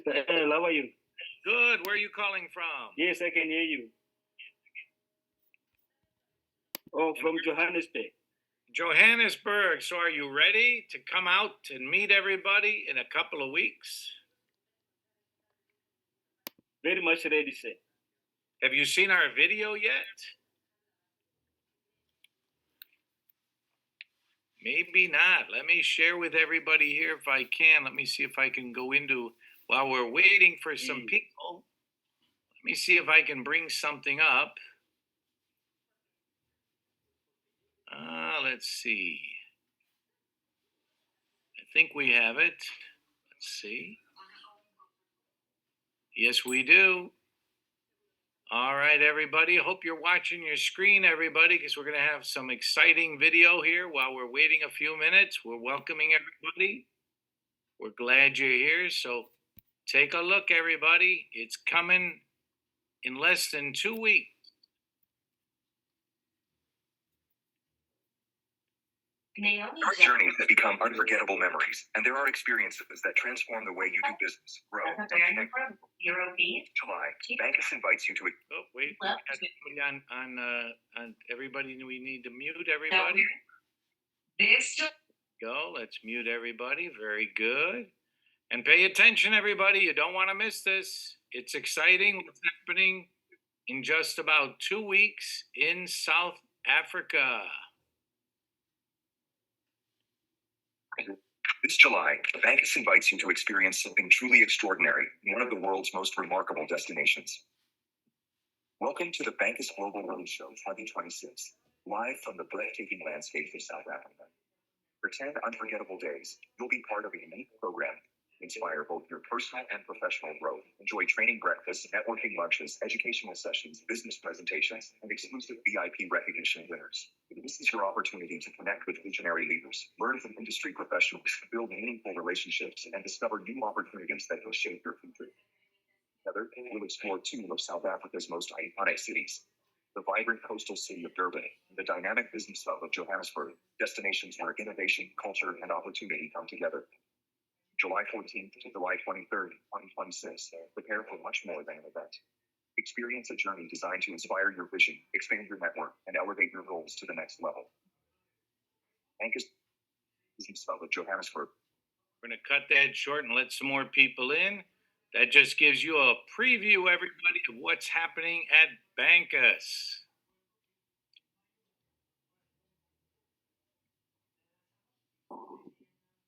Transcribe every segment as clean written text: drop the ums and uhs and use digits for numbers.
Mr. L, how are you? Good. Where are you calling from? Yes, I can hear you. Oh, from Johannesburg. Johannesburg. So are you ready to come out and meet everybody in a couple of weeks? Very much ready, sir. Have you seen our video yet? Maybe not. Let me share with everybody here if I can. Let me see if I can go into, while we're waiting for some people, let me see if I can bring something up. Let's see. I think we have it. Let's see. Yes, we do. All right, everybody. Hope you're watching your screen, everybody, because we're going to have some exciting video here while we're waiting a few minutes. We're welcoming everybody. We're glad you're here. So take a look, everybody. It's coming in less than 2 weeks. Our journeys have become unforgettable memories, and there are experiences that transform the way you do business, grow, and connect. July, Bancus invites you to a... Oh, wait. On everybody, we need to mute everybody. Go. Let's mute everybody. Very good. And pay attention, everybody. You don't want to miss this. It's exciting what's happening in just about 2 weeks in South Africa. This July, Bancus invites you to experience something truly extraordinary in one of the world's most remarkable destinations. Welcome to the Bancus Global Roadshow 2026, live from the breathtaking landscapes of South Africa. For 10 unforgettable days, you'll be part of a unique program. Inspire both your personal and professional growth. Enjoy training breakfasts, networking lunches, educational sessions, business presentations, and exclusive VIP recognition winners. This is your opportunity to connect with visionary leaders, learn from industry professionals, build meaningful relationships, and discover new opportunities that will shape your future. Together, we'll explore two of South Africa's most iconic cities: the vibrant coastal city of Durban, and the dynamic business hub of Johannesburg, destinations where innovation, culture, and opportunity come together. July 14th to July 23rd, 2026. Prepare for much more than an event. Experience a journey designed to inspire your vision, expand your network, and elevate your goals to the next level. Bancus Business Hub of Johannesburg. We're going to cut that short and let some more people in. That just gives you a preview, everybody, of what's happening at Bancus.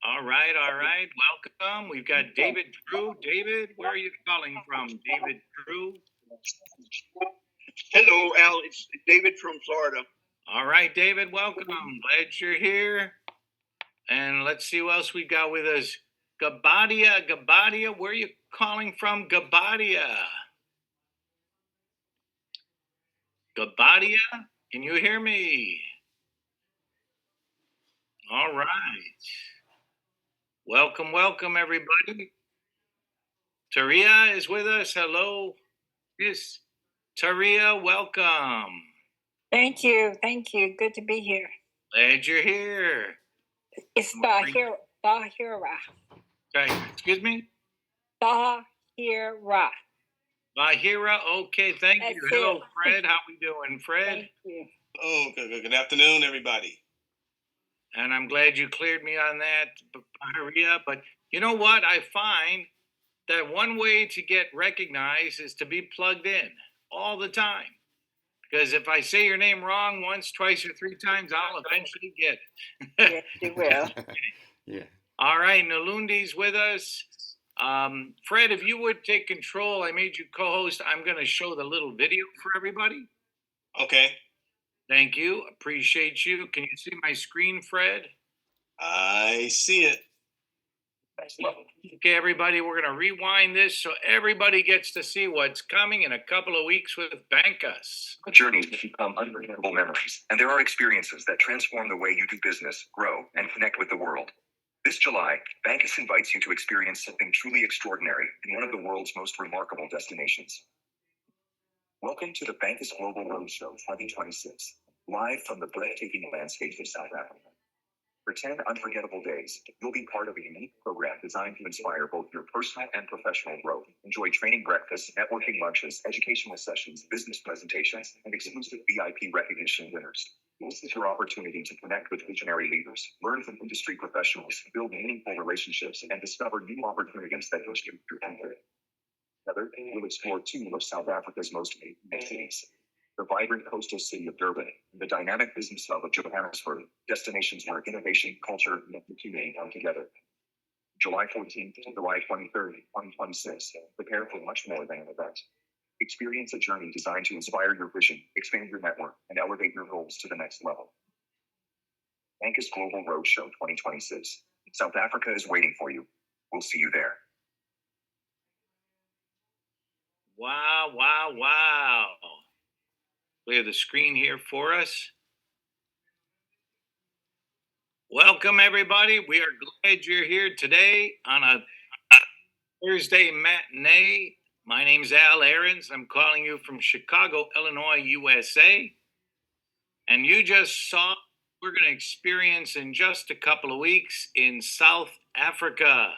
All right. Welcome. We've got David Drew. David, where are you calling from? David Drew. Hello, Al. It's David from Florida. All right, David, welcome. Glad you're here. And let's see who else we got with us. Gabadia, where are you calling from? Gabadia, can you hear me? All right. Welcome, everybody. Taria is with us. Hello. Yes, Taria, welcome. Thank you. Good to be here. Glad you're here. It's Tahira. Okay, excuse me? Tahira. Bahira, okay, thank That's you. Hello, it. Fred. How we doing, Fred? Thank you. Oh, good afternoon, everybody. And I'm glad you cleared me on that, Bahira. But you know what? I find that one way to get recognized is to be plugged in all the time. Because if I say your name wrong once, twice, or three times, I'll eventually get it. Yes, you will. Yeah. All right, Nalundi's with us. Fred, if you would take control, I made you co-host. I'm going to show the little video for everybody. Okay. Thank you. Appreciate you. Can you see my screen, Fred? I see it. Okay, everybody, we're going to rewind this so everybody gets to see what's coming in a couple of weeks with Bancus. Journeys that become unforgettable memories, and there are experiences that transform the way you do business, grow, and connect with the world. This July, Bancus invites you to experience something truly extraordinary in one of the world's most remarkable destinations. Welcome to the Bancus Global Roadshow 2026, live from the breathtaking landscapes of South Africa. For 10 unforgettable days, you'll be part of a unique program designed to inspire both your personal and professional growth. Enjoy training breakfasts, networking lunches, educational sessions, business presentations, and exclusive VIP recognition dinners. This is your opportunity to connect with visionary leaders, learn from industry professionals, build meaningful relationships, and discover new opportunities that push you through future. Together, we'll explore two of South Africa's most amazing cities: the vibrant coastal city of Durban, and the dynamic business hub of Johannesburg, destinations where innovation, culture, and opportunity come together. July 14th to July 23rd, 2026. Prepare for much more than an event. Experience a journey designed to inspire your vision, expand your network, and elevate your goals to the next level. Bancus Global Roadshow 2026. South Africa is waiting for you. We'll see you there. Wow, wow, wow. Clear the screen here for us. Welcome, everybody. We are glad you're here today on a Thursday matinee. My name's Al Aarons. I'm calling you from Chicago, Illinois, USA. And you just saw we're going to experience in just a couple of weeks in South Africa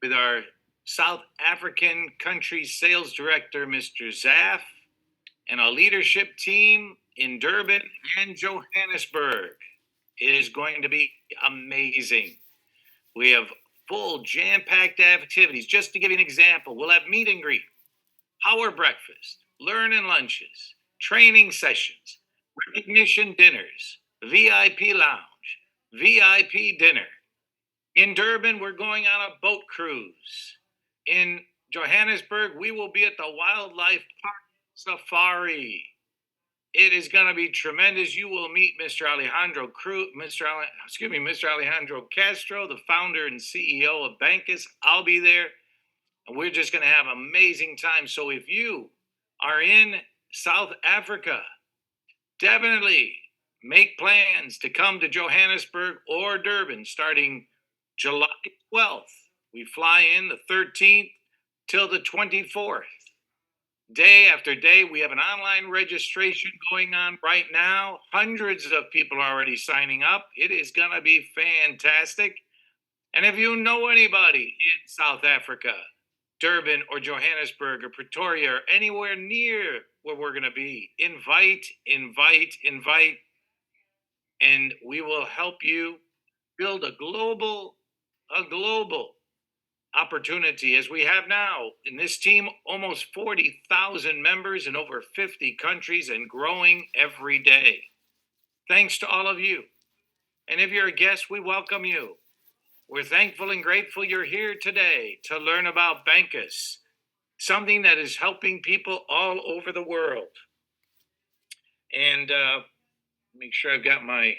with our South African country sales director, Mr. Zaf, and our leadership team in Durban and Johannesburg. It is going to be amazing. We have full jam-packed activities. Just to give you an example, we'll have meet and greet, power breakfast, learn and lunches, training sessions, recognition dinners, VIP lounge, VIP dinner. In Durban, we're going on a boat cruise. In Johannesburg, we will be at the Wildlife Park Safari. It is going to be tremendous. You will meet Mr. Alejandro Castro, the founder and CEO of Bancus. I'll be there, and we're just going to have an amazing time. So if you are in South Africa, definitely make plans to come to Johannesburg or Durban starting July 12th. We fly in the 13th till the 24th. Day after day, we have an online registration going on right now. Hundreds of people are already signing up. It is going to be fantastic. And if you know anybody in South Africa, Durban or Johannesburg or Pretoria or anywhere near where we're going to be, invite. And we will help you build a global opportunity as we have now in this team, almost 40,000 members in over 50 countries and growing every day. Thanks to all of you. And if you're a guest, we welcome you. We're thankful and grateful you're here today to learn about Bancus, something that is helping people all over the world. And make sure I've got my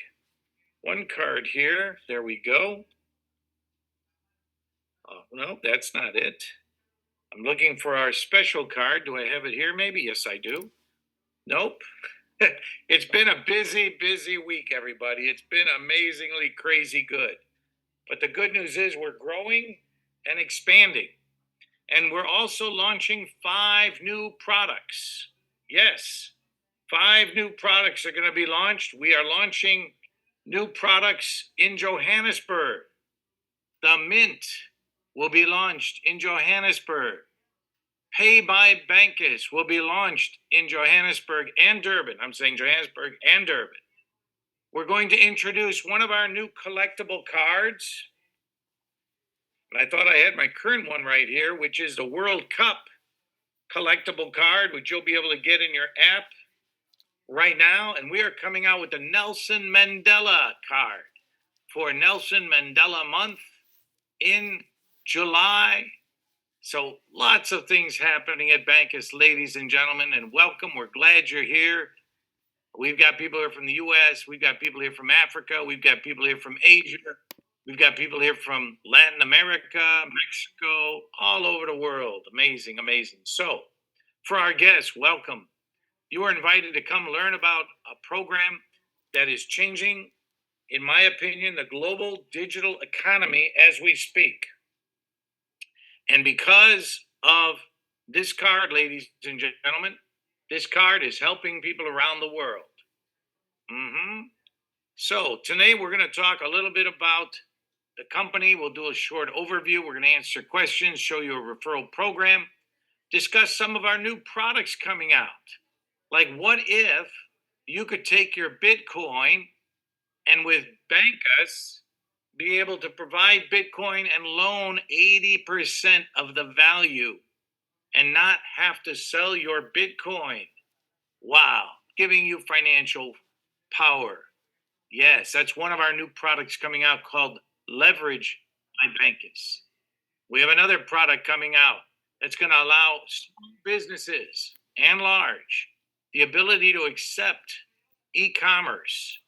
one card here. There we go. Oh, no, that's not it. I'm looking for our special card. Do I have it here? Maybe. Yes, I do. Nope. It's been a busy week, everybody. It's been amazingly crazy good. But the good news is we're growing and expanding. And we're also launching 5 new products. Yes, 5 new products are going to be launched. We are launching new products in Johannesburg. The Mint will be launched in Johannesburg. Pay by Bancus will be launched in Johannesburg and Durban. I'm saying Johannesburg and Durban. We're going to introduce one of our new collectible cards. And I thought I had my current one right here, which is the World Cup collectible card, which you'll be able to get in your app right now. And we are coming out with the Nelson Mandela card for Nelson Mandela month in July. So lots of things happening at Bancus, ladies and gentlemen, and welcome. We're glad you're here. We've got people here from the U.S. We've got people here from Africa. We've got people here from Asia. We've got people here from Latin America, Mexico, all over the world. Amazing. So for our guests, welcome. You are invited to come learn about a program that is changing, in my opinion, the global digital economy as we speak. And because of this card, ladies and gentlemen, this card is helping people around the world. So today we're going to talk a little bit about the company. We'll do a short overview. We're going to answer questions, show you a referral program, discuss some of our new products coming out. Like, what if you could take your Bitcoin and with Bancus be able to provide Bitcoin and loan 80% of the value and not have to sell your Bitcoin? Wow, giving you financial power. Yes, that's one of our new products coming out called Leverage by Bancus. We have another product coming out that's going to allow small businesses and large the ability to accept e-commerce,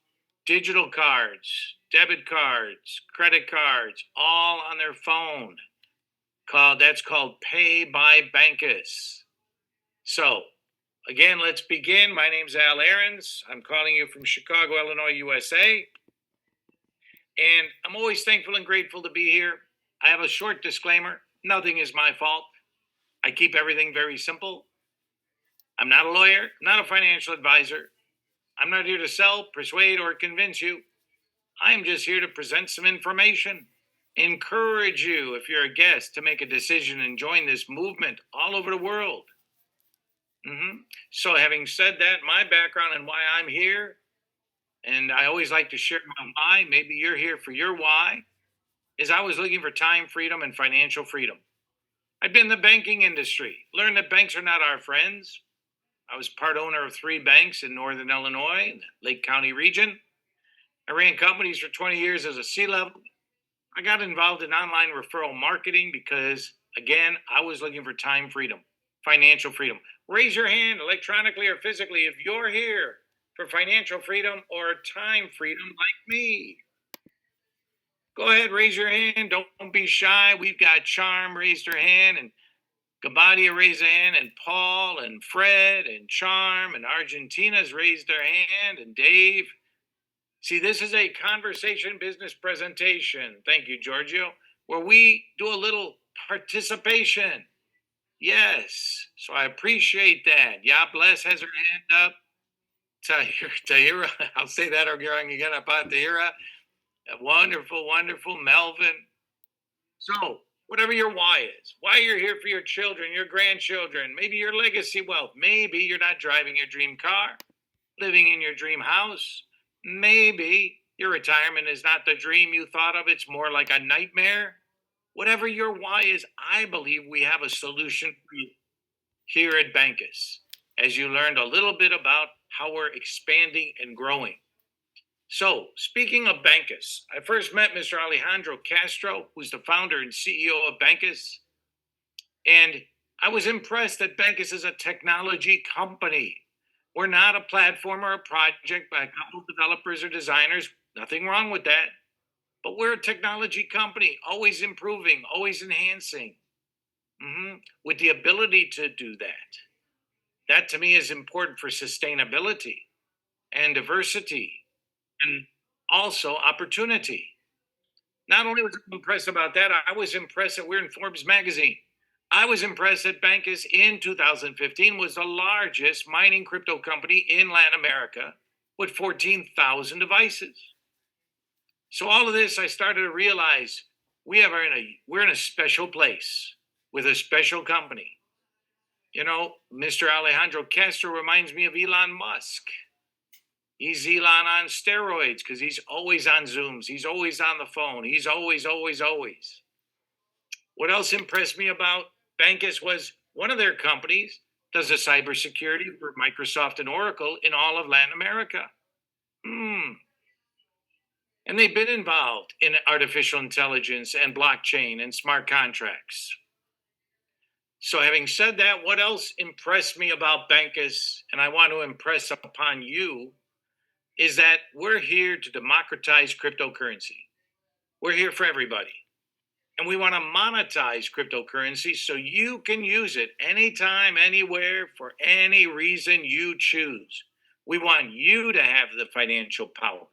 digital cards, debit cards, credit cards, all on their phone. That's called Pay by Bancus. So, again, let's begin. My name's Al Ahrens. I'm calling you from Chicago, Illinois, USA. And I'm always thankful and grateful to be here. I have a short disclaimer. Nothing is my fault. I keep everything very simple. I'm not a lawyer, not a financial advisor. I'm not here to sell, persuade, or convince you. I am just here to present some information, encourage you, if you're a guest, to make a decision and join this movement all over the world. So having said that, my background and why I'm here, and I always like to share my why, maybe you're here for your why, is I was looking for time freedom and financial freedom. I've been in the banking industry, learned that banks are not our friends. I was part owner of 3 banks in Northern Illinois, in the Lake County region. I ran companies for 20 years as a C-level. I got involved in online referral marketing because, again, I was looking for time freedom, financial freedom. Raise your hand electronically or physically if you're here for financial freedom or time freedom like me. Go ahead, raise your hand. Don't be shy. We've got Charm raised her hand, and Gabadia raised her hand, and Paul and Fred and Charm and Argentina's raised their hand, and Dave. See, this is a conversation business presentation. Thank you, Giorgio, where we do a little participation. Yes, so I appreciate that. Yeah, Bless has her hand up. Tahira, I'll say that again about Tahira. Wonderful, wonderful, Melvin. So, whatever your why is, why you're here for your children, your grandchildren, maybe your legacy wealth, maybe you're not driving your dream car, living in your dream house, maybe your retirement is not the dream you thought of, it's more like a nightmare. Whatever your why is, I believe we have a solution for you here at Bancus, as you learned a little bit about how we're expanding and growing. So, speaking of Bancus, I first met Mr. Alejandro Castro, who's the founder and CEO of Bancus, and I was impressed that Bancus is a technology company. We're not a platform or a project by a couple of developers or designers. Nothing wrong with that. But we're a technology company, always improving, always enhancing, with the ability to do that. That to me is important for sustainability and diversity and also opportunity. Not only was I impressed about that, I was impressed that we're in Forbes magazine. I was impressed that Bancus in 2015 was the largest mining crypto company in Latin America with 14,000 devices. So all of this, I started to realize we're in a special place with a special company. You know, Mr. Alejandro Castro reminds me of Elon Musk. He's Elon on steroids because he's always on Zooms. He's always on the phone. He's always. What else impressed me about Bancus was one of their companies does the cybersecurity for Microsoft and Oracle in all of Latin America. And they've been involved in artificial intelligence and blockchain and smart contracts. So having said that, what else impressed me about Bancus, and I want to impress upon you, is that we're here to democratize cryptocurrency. We're here for everybody. And we want to monetize cryptocurrency so you can use it anytime, anywhere, for any reason you choose. We want you to have the financial power,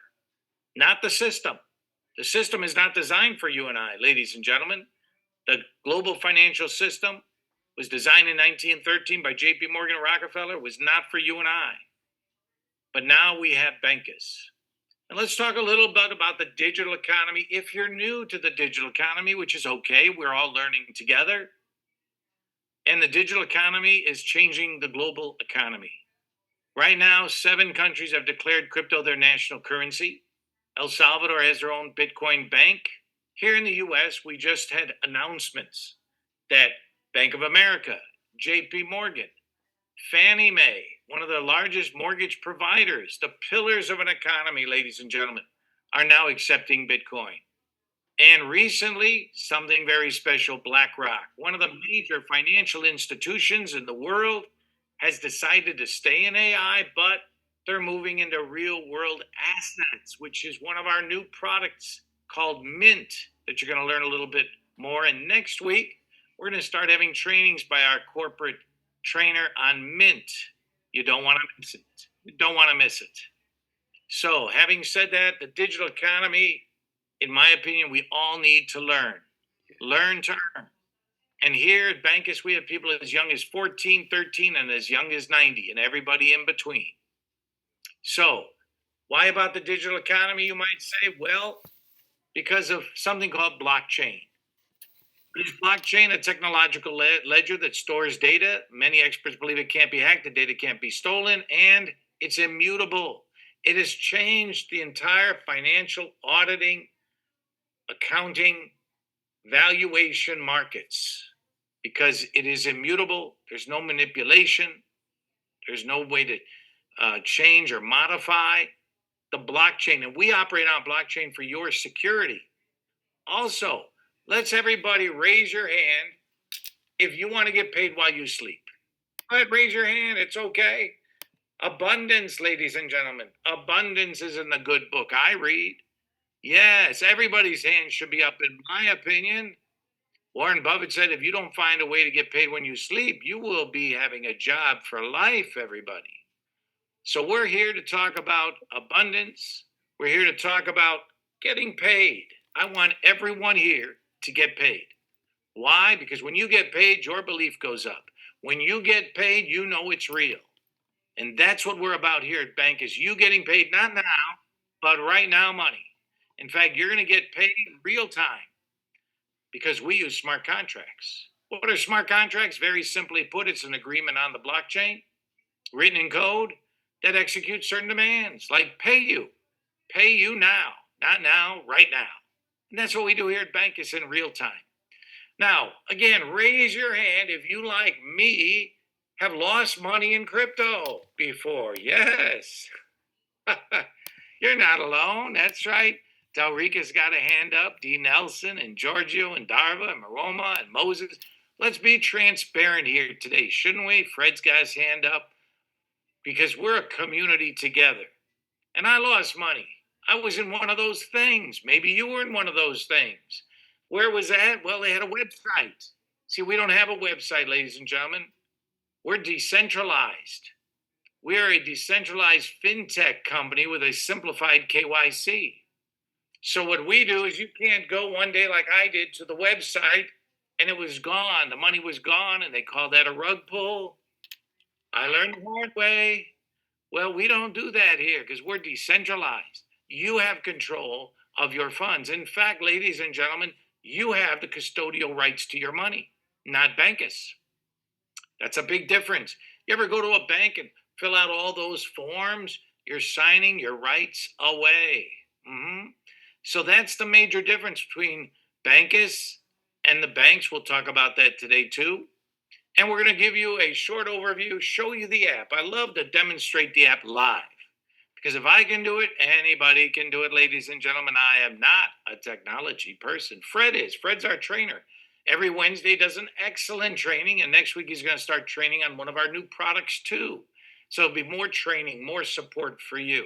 not the system. The system is not designed for you and I, ladies and gentlemen. The global financial system was designed in 1913 by J.P. Morgan and Rockefeller. It was not for you and I. But now we have Bancus. And let's talk a little bit about the digital economy. If you're new to the digital economy, which is okay, we're all learning together. And the digital economy is changing the global economy. Right now, 7 countries have declared crypto their national currency. El Salvador has their own Bitcoin bank. Here in the US, we just had announcements that Bank of America, JP Morgan, Fannie Mae, one of the largest mortgage providers, the pillars of an economy, ladies and gentlemen, are now accepting Bitcoin. And recently, something very special, BlackRock, one of the major financial institutions in the world, has decided to stay in AI, but they're moving into real world assets, which is one of our new products called Mint that you're going to learn a little bit more. And next week, we're going to start having trainings by our corporate trainer on Mint. You don't want to miss it. You don't want to miss it. So, having said that, the digital economy, in my opinion, we all need to learn. Learn to earn. And here at Bancus, we have people as young as 14, 13, and as young as 90, and everybody in between. So, why about the digital economy, you might say? Well, because of something called blockchain. Is blockchain a technological ledger that stores data? Many experts believe it can't be hacked, the data can't be stolen, and it's immutable. It has changed the entire financial auditing, accounting, valuation markets because it is immutable. There's no manipulation. There's no way to change or modify the blockchain. And we operate on blockchain for your security. Also, let's everybody raise your hand if you want to get paid while you sleep. Go ahead, raise your hand. It's okay. Abundance, ladies and gentlemen. Abundance is in the good book I read. Yes, everybody's hand should be up, in my opinion. Warren Buffett said, if you don't find a way to get paid when you sleep, you will be having a job for life, everybody. So we're here to talk about abundance. We're here to talk about getting paid. I want everyone here to get paid. Why? Because when you get paid, your belief goes up. When you get paid, you know it's real. And that's what we're about here at Bank, is you getting paid, not now, but right now money. In fact, you're going to get paid in real time because we use smart contracts. What are smart contracts? Very simply put, it's an agreement on the blockchain, written in code, that executes certain demands, like pay you now, not now, right now. And that's what we do here at Bancus in real time. Now, again, raise your hand if you, like me, have lost money in crypto before. Yes. You're not alone. That's right. Delrica's got a hand up. D. Nelson and Giorgio and Darva and Maroma and Moses. Let's be transparent here today, shouldn't we? Fred's got his hand up because we're a community together. And I lost money. I was in one of those things. Maybe you were in one of those things. Where was that? Well, they had a website. See, we don't have a website, ladies and gentlemen. We're decentralized. We are a decentralized fintech company with a simplified KYC. So what we do is you can't go one day like I did to the website and it was gone. The money was gone and they call that a rug pull. I learned the hard way. Well, we don't do that here because we're decentralized. You have control of your funds. In fact, ladies and gentlemen, you have the custodial rights to your money, not Bancus. That's a big difference. You ever go to a bank and fill out all those forms? You're signing your rights away. So that's the major difference between Bancus and the banks. We'll talk about that today too. And we're going to give you a short overview, show you the app. I love to demonstrate the app live because if I can do it, anybody can do it, ladies and gentlemen. I am not a technology person. Fred is. Fred's our trainer. Every Wednesday does an excellent training, and next week he's going to start training on one of our new products too. So it'll be more training, more support for you.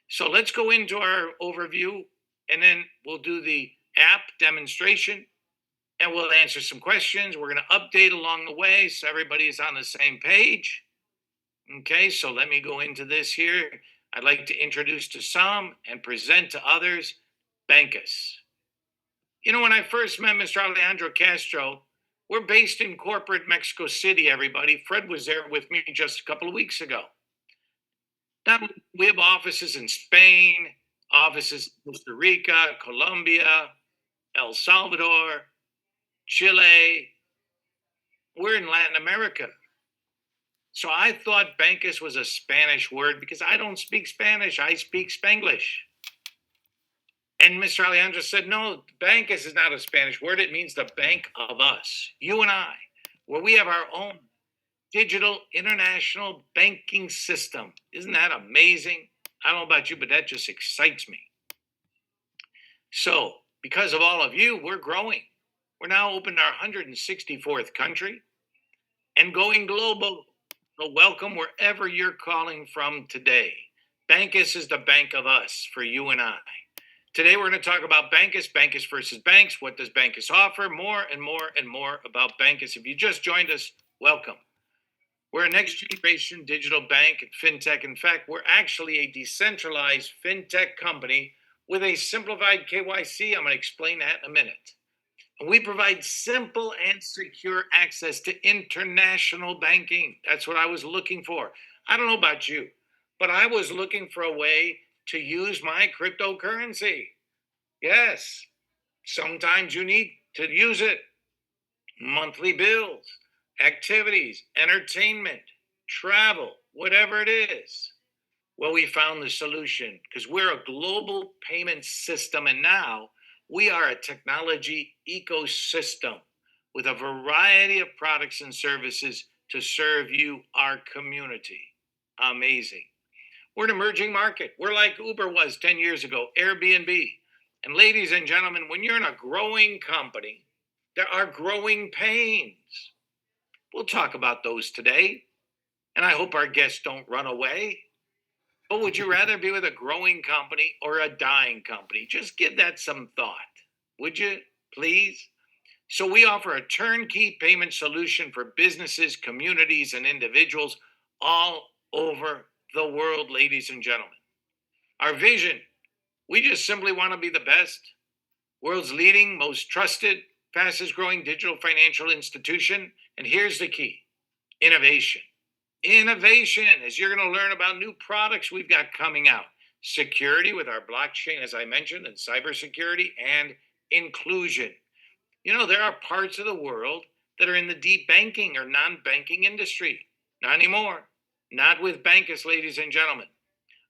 So let's go into our overview, and then we'll do the app demonstration, and we'll answer some questions. We're going to update along the way so everybody is on the same page. Okay, so let me go into this here. I'd like to introduce to some and present to others Bancus. You know, when I first met Mr. Alejandro Castro, we're based in corporate Mexico City, everybody. Fred was there with me just a couple of weeks ago. Now, we have offices in Spain, Offices in Costa Rica, Colombia, El Salvador, Chile. We're in Latin America. So I thought Bancus was a Spanish word because I don't speak Spanish. I speak Spanglish. And Mr. Alejandro said, no, Bancus is not a Spanish word. It means the bank of us, you and I, where we have our own digital international banking system. Isn't that amazing? I don't know about you, but that just excites me. So, because of all of you, we're growing. We're now open to our 164th country and going global. So, welcome wherever you're calling from today. Bancus is the bank of us for you and I. Today, we're going to talk about Bancus, Bancus versus banks. What does Bancus offer? More and more and more about Bancus. If you just joined us, welcome. We're a next generation digital bank and fintech. In fact, we're actually a decentralized fintech company with a simplified KYC. I'm going to explain that in a minute. And we provide simple and secure access to international banking. That's what I was looking for. I don't know about you, but I was looking for a way to use my cryptocurrency. Yes, sometimes you need to use it. Monthly bills, activities, entertainment, travel, whatever it is. Well, we found the solution because we're a global payment system, and now we are a technology ecosystem with a variety of products and services to serve you, our community. Amazing. We're an emerging market. We're like Uber was 10 years ago, Airbnb. And ladies and gentlemen, when you're in a growing company, there are growing pains. We'll talk about those today. And I hope our guests don't run away. But would you rather be with a growing company or a dying company? Just give that some thought. Would you, please? So we offer a turnkey payment solution for businesses, communities, and individuals all over the world, ladies and gentlemen. Our vision, we just simply want to be the best, world's leading, most trusted, fastest growing digital financial institution. And here's the key: innovation. Innovation, as you're going to learn about new products we've got coming out. Security with our blockchain, as I mentioned, and cybersecurity, and inclusion. You know, there are parts of the world that are in the deep banking or non-banking industry. Not anymore. Not with Bancus, ladies and gentlemen.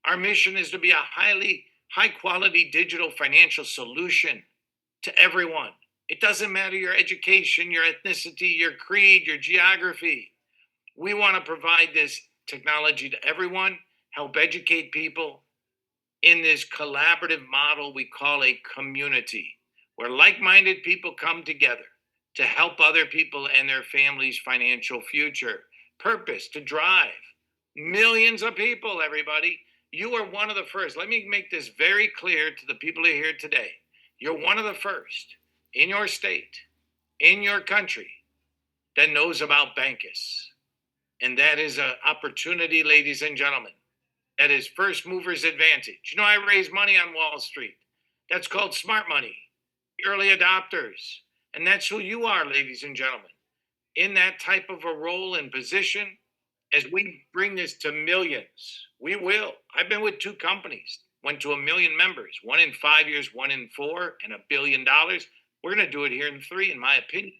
Our mission is to be a high quality digital financial solution to everyone. It doesn't matter your education, your ethnicity, your creed, your geography. We want to provide this technology to everyone, help educate people in this collaborative model we call a community, where like-minded people come together to help other people and their families' financial future. Purpose to drive millions of people, everybody. You are one of the first. Let me make this very clear to the people who are here today. You're one of the first in your state, in your country, that knows about Bancus. And that is an opportunity, ladies and gentlemen. That is first mover's advantage. You know, I raise money on Wall Street. That's called smart money, early adopters. And that's who you are, ladies and gentlemen, in that type of a role and position. As we bring this to millions, we will. I've been with two companies, went to 1 million members, one in 5 years, one in 4, and $1 billion. We're going to do it here in 3, in my opinion,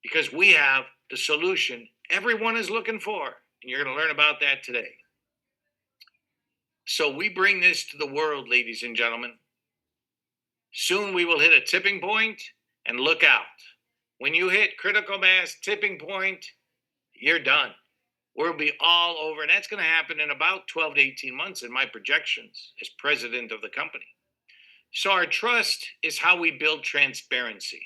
because we have the solution everyone is looking for. And you're going to learn about that today. So we bring this to the world, ladies and gentlemen. Soon we will hit a tipping point, and look out. When you hit critical mass, tipping point, you're done. We'll be all over. And that's going to happen in about 12 to 18 months in my projections as president of the company. So our trust is how we build transparency.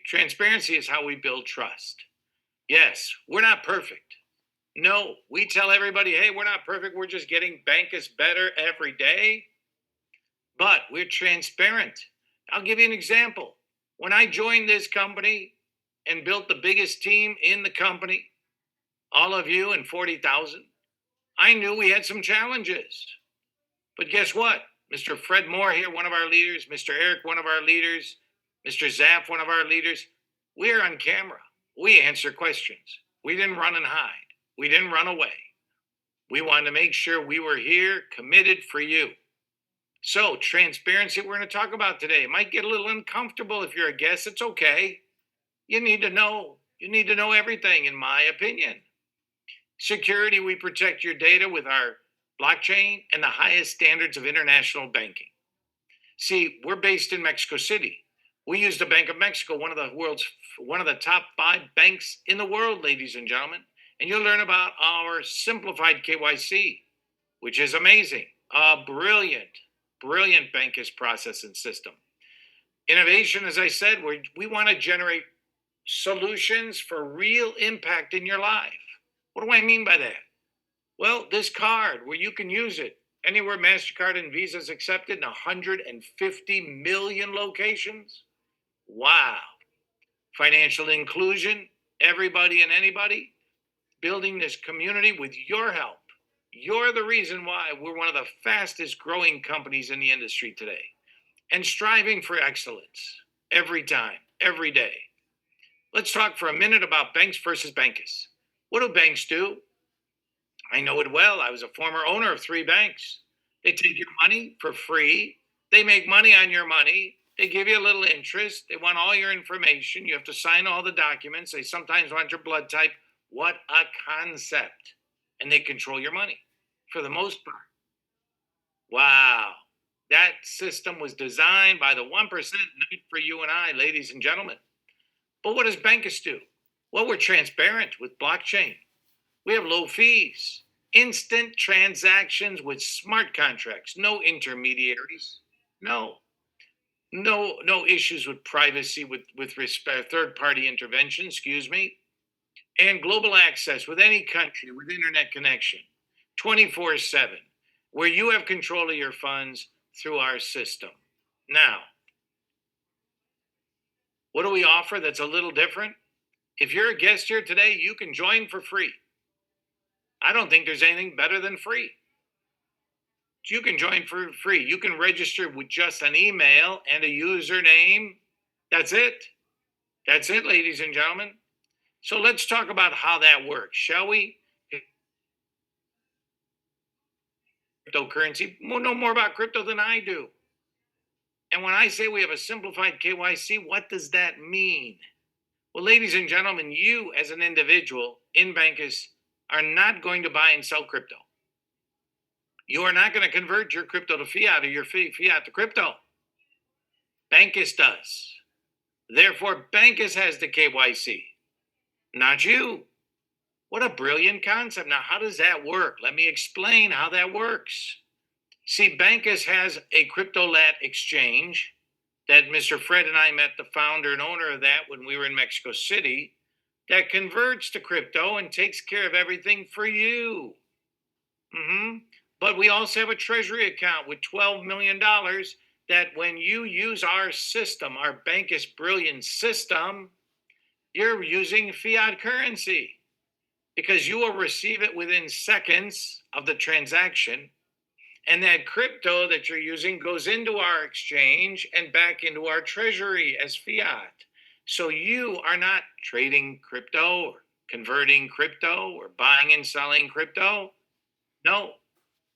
Transparency is how we build trust. Yes, we're not perfect. No, we tell everybody, hey, we're not perfect. We're just getting Bancus better every day. But we're transparent. I'll give you an example. When I joined this company and built the biggest team in the company, all of you and 40,000, I knew we had some challenges. But guess what? Mr. Fred Moore here, one of our leaders, Mr. Eric, one of our leaders, Mr. Zapp, one of our leaders, we're on camera. We answer questions. We didn't run and hide. We didn't run away. We wanted to make sure we were here, committed for you. So, transparency, we're going to talk about today. It might get a little uncomfortable if you're a guest. It's okay. You need to know. You need to know everything, in my opinion. Security, we protect your data with our blockchain and the highest standards of international banking. See, we're based in Mexico City. We use the Bank of Mexico, one of the top 5 banks in the world, ladies and gentlemen. And you'll learn about our simplified KYC, which is amazing. A brilliant Bancus processing system. Innovation, as I said, we want to generate solutions for real impact in your life. What do I mean by that? Well, this card where you can use it anywhere MasterCard and Visa is accepted in 150 million locations. Wow. Financial inclusion, everybody and anybody, building this community with your help. You're the reason why we're one of the fastest growing companies in the industry today, and striving for excellence every time, every day. Let's talk for a minute about banks versus bankers. What do banks do? I know it well. I was a former owner of 3 banks. They take your money for free. They make money on your money. They give you a little interest. They want all your information. You have to sign all the documents. They sometimes want your blood type. What a concept. And they control your money for the most part. Wow. That system was designed by the 1%, not for you and I, ladies and gentlemen. But what does Bancus do? Well, we're transparent with blockchain. We have low fees, instant transactions with smart contracts, no intermediaries, no issues with privacy with respect, third-party intervention, and global access with any country with internet connection, 24/7, where you have control of your funds through our system. Now, what do we offer that's a little different? If you're a guest here today, you can join for free. I don't think there's anything better than free. You can join for free. You can register with just an email and a username. That's it. That's it, ladies and gentlemen. So let's talk about how that works, shall we? Cryptocurrency, know more about crypto than I do. And when I say we have a simplified KYC, what does that mean? Well, ladies and gentlemen, you as an individual in Bancus are not going to buy and sell crypto. You are not going to convert your crypto to fiat or your fiat to crypto. Bancus does. Therefore, Bancus has the KYC, not you. What a brilliant concept. Now, how does that work? Let me explain how that works. See, Bancus has a crypto-lat exchange that Mr. Fred and I met the founder and owner of that when we were in Mexico City, that converts to crypto and takes care of everything for you. But we also have a treasury account with $12 million that when you use our system, our Bancus Brilliant system, you're using fiat currency because you will receive it within seconds of the transaction. And that crypto that you're using goes into our exchange and back into our treasury as fiat. So you are not trading crypto or converting crypto or buying and selling crypto. No,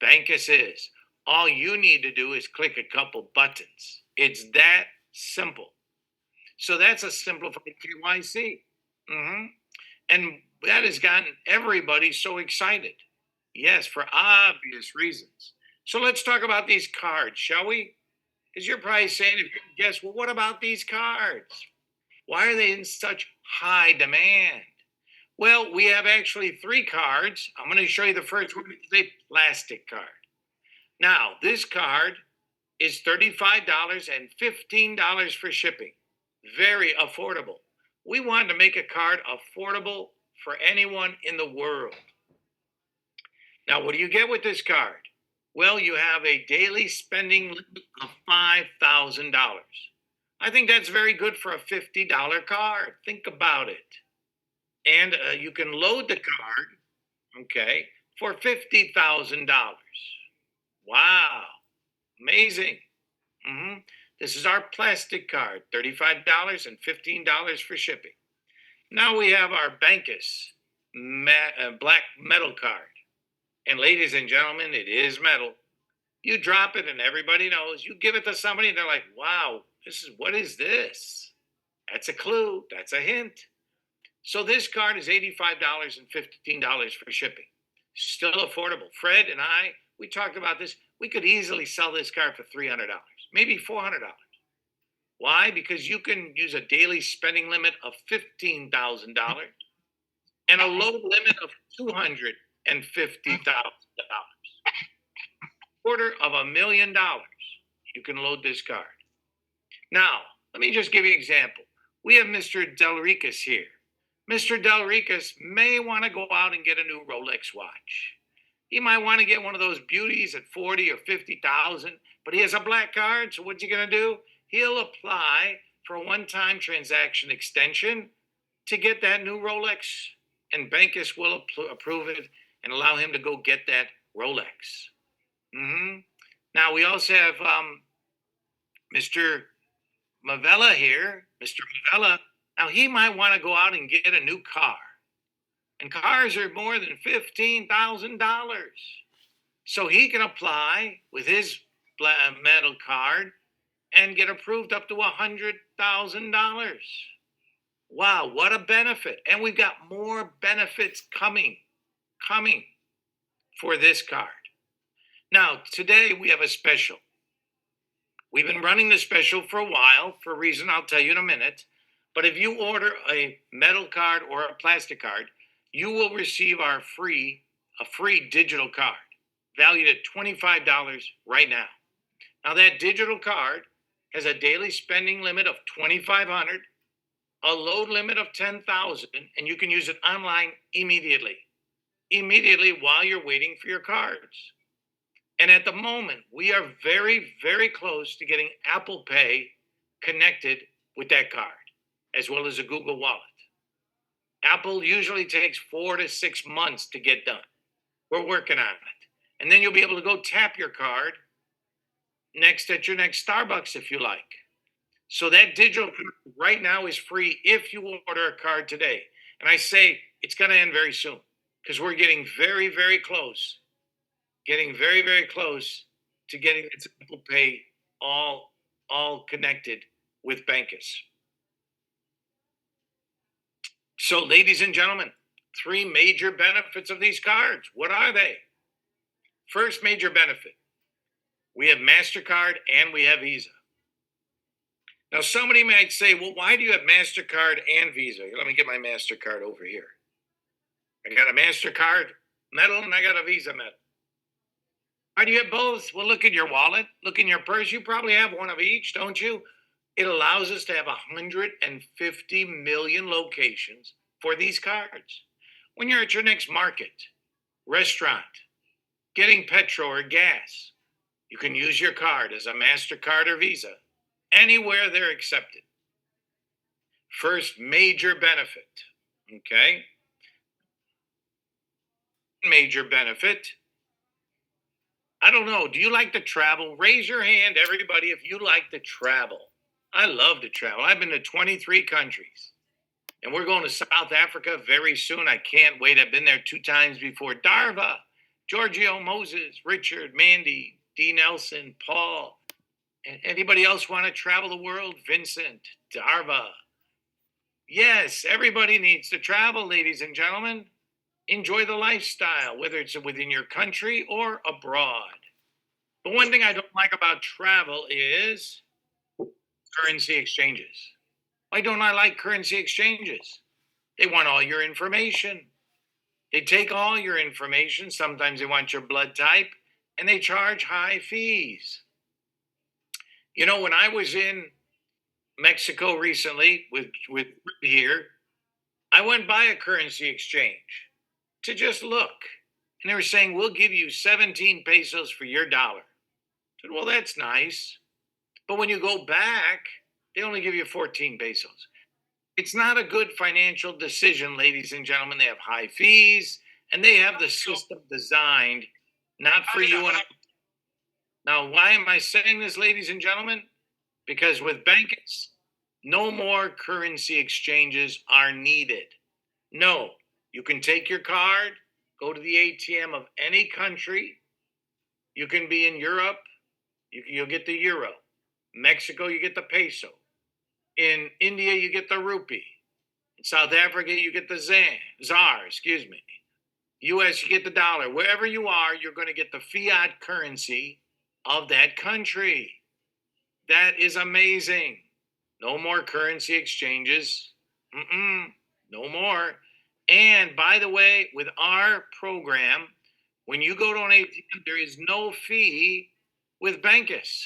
Bancus is. All you need to do is click a couple buttons. It's that simple. So that's a simplified KYC. And that has gotten everybody so excited. Yes, for obvious reasons. So let's talk about these cards, shall we? Because you're probably saying, if you guess, well, what about these cards? Why are they in such high demand? Well, we have actually 3 cards. I'm going to show you the first one. It's a plastic card. Now, this card is $35 and $15 for shipping. Very affordable. We wanted to make a card affordable for anyone in the world. Now, what do you get with this card? Well, you have a daily spending limit of $5,000. I think that's very good for a $50 card. Think about it. And you can load the card, for $50,000. Wow, amazing. This is our plastic card, $35 and $15 for shipping. Now we have our Bancus black metal card. And ladies and gentlemen, it is metal. You drop it and everybody knows. You give it to somebody and they're like, wow, what is this? That's a clue. That's a hint. So this card is $85 and $15 for shipping. Still affordable. Fred and I, we talked about this. We could easily sell this card for $300, maybe $400. Why? Because you can use a daily spending limit of $15,000 and a low limit of $250,000. $250,000. You can load this card. Now, let me just give you an example. We have Mr. Delricas here. Mr. Delricas may want to go out and get a new Rolex watch. He might want to get one of those beauties at 40 or 50,000, but he has a black card, so what's he going to do? He'll apply for a one-time transaction extension to get that new Rolex, and Bancus will approve it and allow him to go get that Rolex. Now, we also have Mr. Mavella here. Mr. Mavella, now he might want to go out and get a new car. And cars are more than $15,000. So he can apply with his metal card and get approved up to $100,000. Wow, what a benefit. And we've got more benefits coming for this card. Now, today we have a special. We've been running the special for a while, for a reason I'll tell you in a minute. But if you order a metal card or a plastic card, you will receive a free digital card valued at $25 right now. Now that digital card has a daily spending limit of $2,500, a load limit of $10,000, and you can use it online immediately while you're waiting for your cards. And at the moment, we are very, very close to getting Apple Pay connected with that card, as well as a Google Wallet. Apple usually takes 4 to 6 months to get done. We're working on it. And then you'll be able to go tap your card at your next Starbucks if you like. So that digital card right now is free if you order a card today. And I say it's going to end very soon because we're getting very, very close. Getting very, very close to getting Apple Pay all connected with Bancus. So, ladies and gentlemen, 3 major benefits of these cards. What are they? First major benefit, we have MasterCard and we have Visa. Now, somebody might say, well, why do you have MasterCard and Visa? Let me get my MasterCard over here. I got a MasterCard metal and I got a Visa metal. Why do you have both? Well, look in your wallet, look in your purse. You probably have one of each, don't you? It allows us to have 150 million locations for these cards. When you're at your next market, restaurant, getting petrol or gas, you can use your card as a MasterCard or Visa anywhere they're accepted. First major benefit, okay? Major benefit. I don't know. Do you like to travel? Raise your hand, everybody, if you like to travel. I love to travel. I've been to 23 countries. And we're going to South Africa very soon. I can't wait. I've been there 2 times before. Darva, Giorgio, Moses, Richard, Mandy, D. Nelson, Paul. And anybody else want to travel the world? Vincent, Darva. Yes, everybody needs to travel, ladies and gentlemen. Enjoy the lifestyle, whether it's within your country or abroad. The one thing I don't like about travel is currency exchanges. Why don't I like currency exchanges? They want all your information. They take all your information. Sometimes they want your blood type, and they charge high fees. You know, when I was in Mexico recently with here, I went by a currency exchange to just look. And they were saying, we'll give you 17 pesos for your dollar. I said, well, that's nice. But when you go back, they only give you 14 pesos. It's not a good financial decision, ladies and gentlemen. They have high fees, and they have the system designed not for you and I. Now, why am I saying this, ladies and gentlemen? Because with Bancus, no more currency exchanges are needed. No, you can take your card, go to the ATM of any country, You can be in Europe, you'll get the euro. Mexico, you get the peso. In India, you get the rupee. In South Africa, you get the ZAR, excuse me. US, you get the dollar. Wherever you are, you're going to get the fiat currency of that country. That is amazing. No more currency exchanges. No more. And by the way, with our program, when you go to an ATM, there is no fee with Bancus.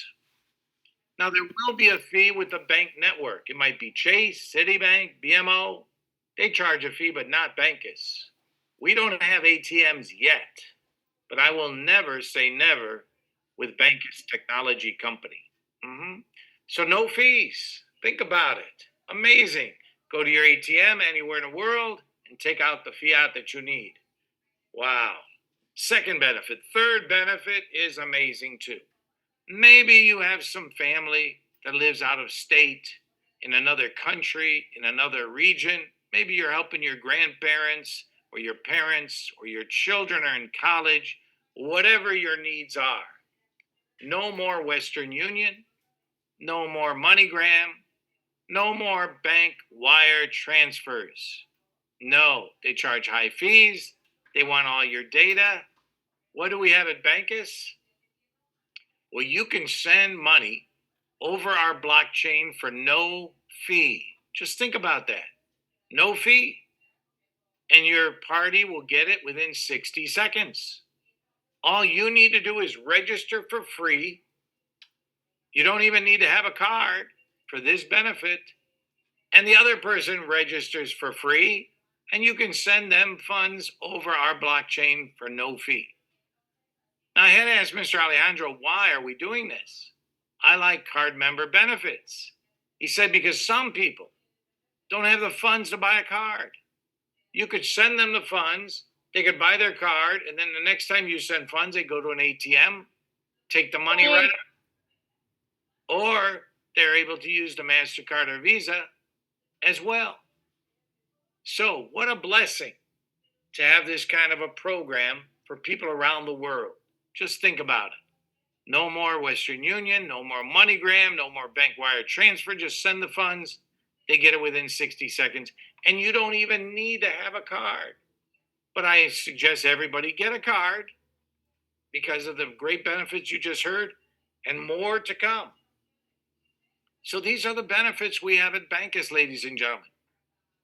Now, there will be a fee with the bank network. It might be Chase, Citibank, BMO. They charge a fee, but not Bancus. We don't have ATMs yet, but I will never say never with Bancus Technology Company. So no fees. Think about it. Amazing. Go to your ATM anywhere in the world and take out the fiat that you need. Wow. Second benefit. Third benefit is amazing too. Maybe you have some family that lives out of state, in another country, in another region. Maybe you're helping your grandparents or your parents or your children are in college, whatever your needs are. No more Western Union, no more MoneyGram, no more bank wire transfers. No, they charge high fees. They want all your data. What do we have at Bancus? Well, you can send money over our blockchain for no fee. Just think about that. No fee. And your party will get it within 60 seconds. All you need to do is register for free. You don't even need to have a card for this benefit. And the other person registers for free, and you can send them funds over our blockchain for no fee. Now, I had to ask Mr. Alejandro, why are we doing this? I like card member benefits. He said, because some people don't have the funds to buy a card. You could send them the funds, they could buy their card, and then the next time you send funds, they go to an ATM, take the money right out. Or they're able to use the MasterCard or Visa as well. So what a blessing to have this kind of a program for people around the world. Just think about it. No more Western Union, no more MoneyGram, no more bank wire transfer. Just send the funds. They get it within 60 seconds. And you don't even need to have a card. But I suggest everybody get a card because of the great benefits you just heard and more to come. So these are the benefits we have at Bancus, ladies and gentlemen.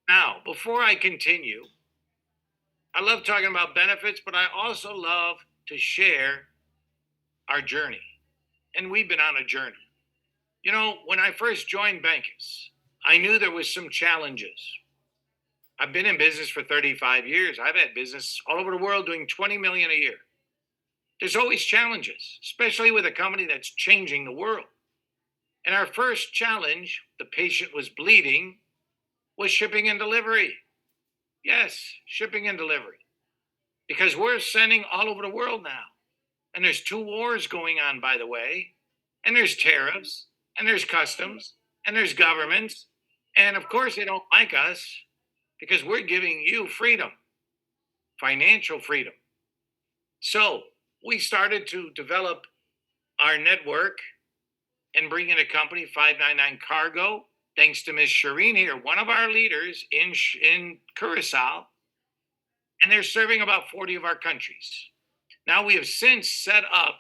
Now, before I continue, I love talking about benefits, but I also love to share our journey. And we've been on a journey. You know, when I first joined Bancus, I knew there was some challenges. I've been in business for 35 years. I've had business all over the world doing 20 million a year. There's always challenges, especially with a company that's changing the world. And our first challenge, the patient was bleeding, was shipping and delivery. Yes, shipping and delivery. Because we're sending all over the world now. And there's 2 wars going on, by the way. And there's tariffs, and there's customs, and there's governments. And of course, they don't like us because we're giving you freedom, financial freedom. So we started to develop our network and bring in a company, 599 Cargo, thanks to Miss Shireen here, one of our leaders in Curacao. And they're serving about 40 of our countries. Now we have since set up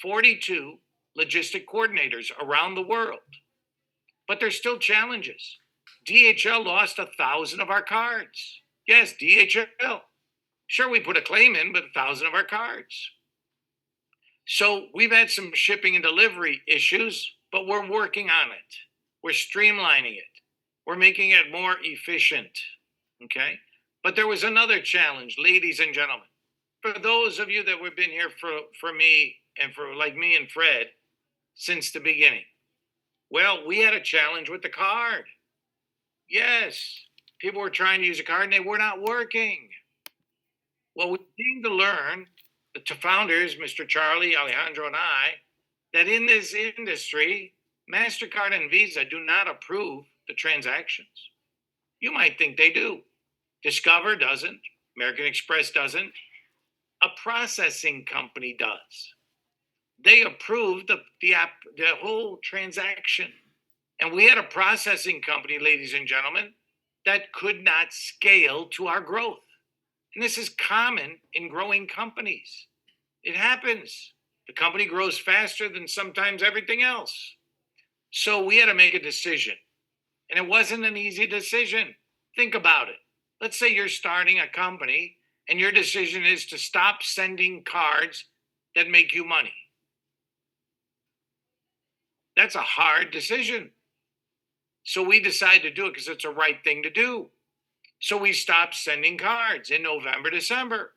42 logistic coordinators around the world. But there's still challenges. DHL lost 1,000 of our cards. Yes, DHL. Sure, we put a claim in, but 1,000 of our cards. So we've had some shipping and delivery issues, but we're working on it. We're streamlining it. We're making it more efficient. Okay? But there was another challenge, ladies and gentlemen. For those of you that have been here for me and for like me and Fred since the beginning. Well, we had a challenge with the card. Yes, people were trying to use a card and they were not working. Well, we came to learn, the founders, Mr. Charlie, Alejandro, and I, that in this industry, MasterCard and Visa do not approve the transactions. You might think they do. Discover doesn't. American Express doesn't. A processing company does. they approved the whole transaction. And we had a processing company, ladies and gentlemen, that could not scale to our growth. And this is common in growing companies. It happens. The company grows faster than sometimes everything else. So we had to make a decision. And it wasn't an easy decision. Think about it. Let's say you're starting a company and your decision is to stop sending cards that make you money. That's a hard decision. So we decided to do it because it's the right thing to do. So we stopped sending cards in November, December.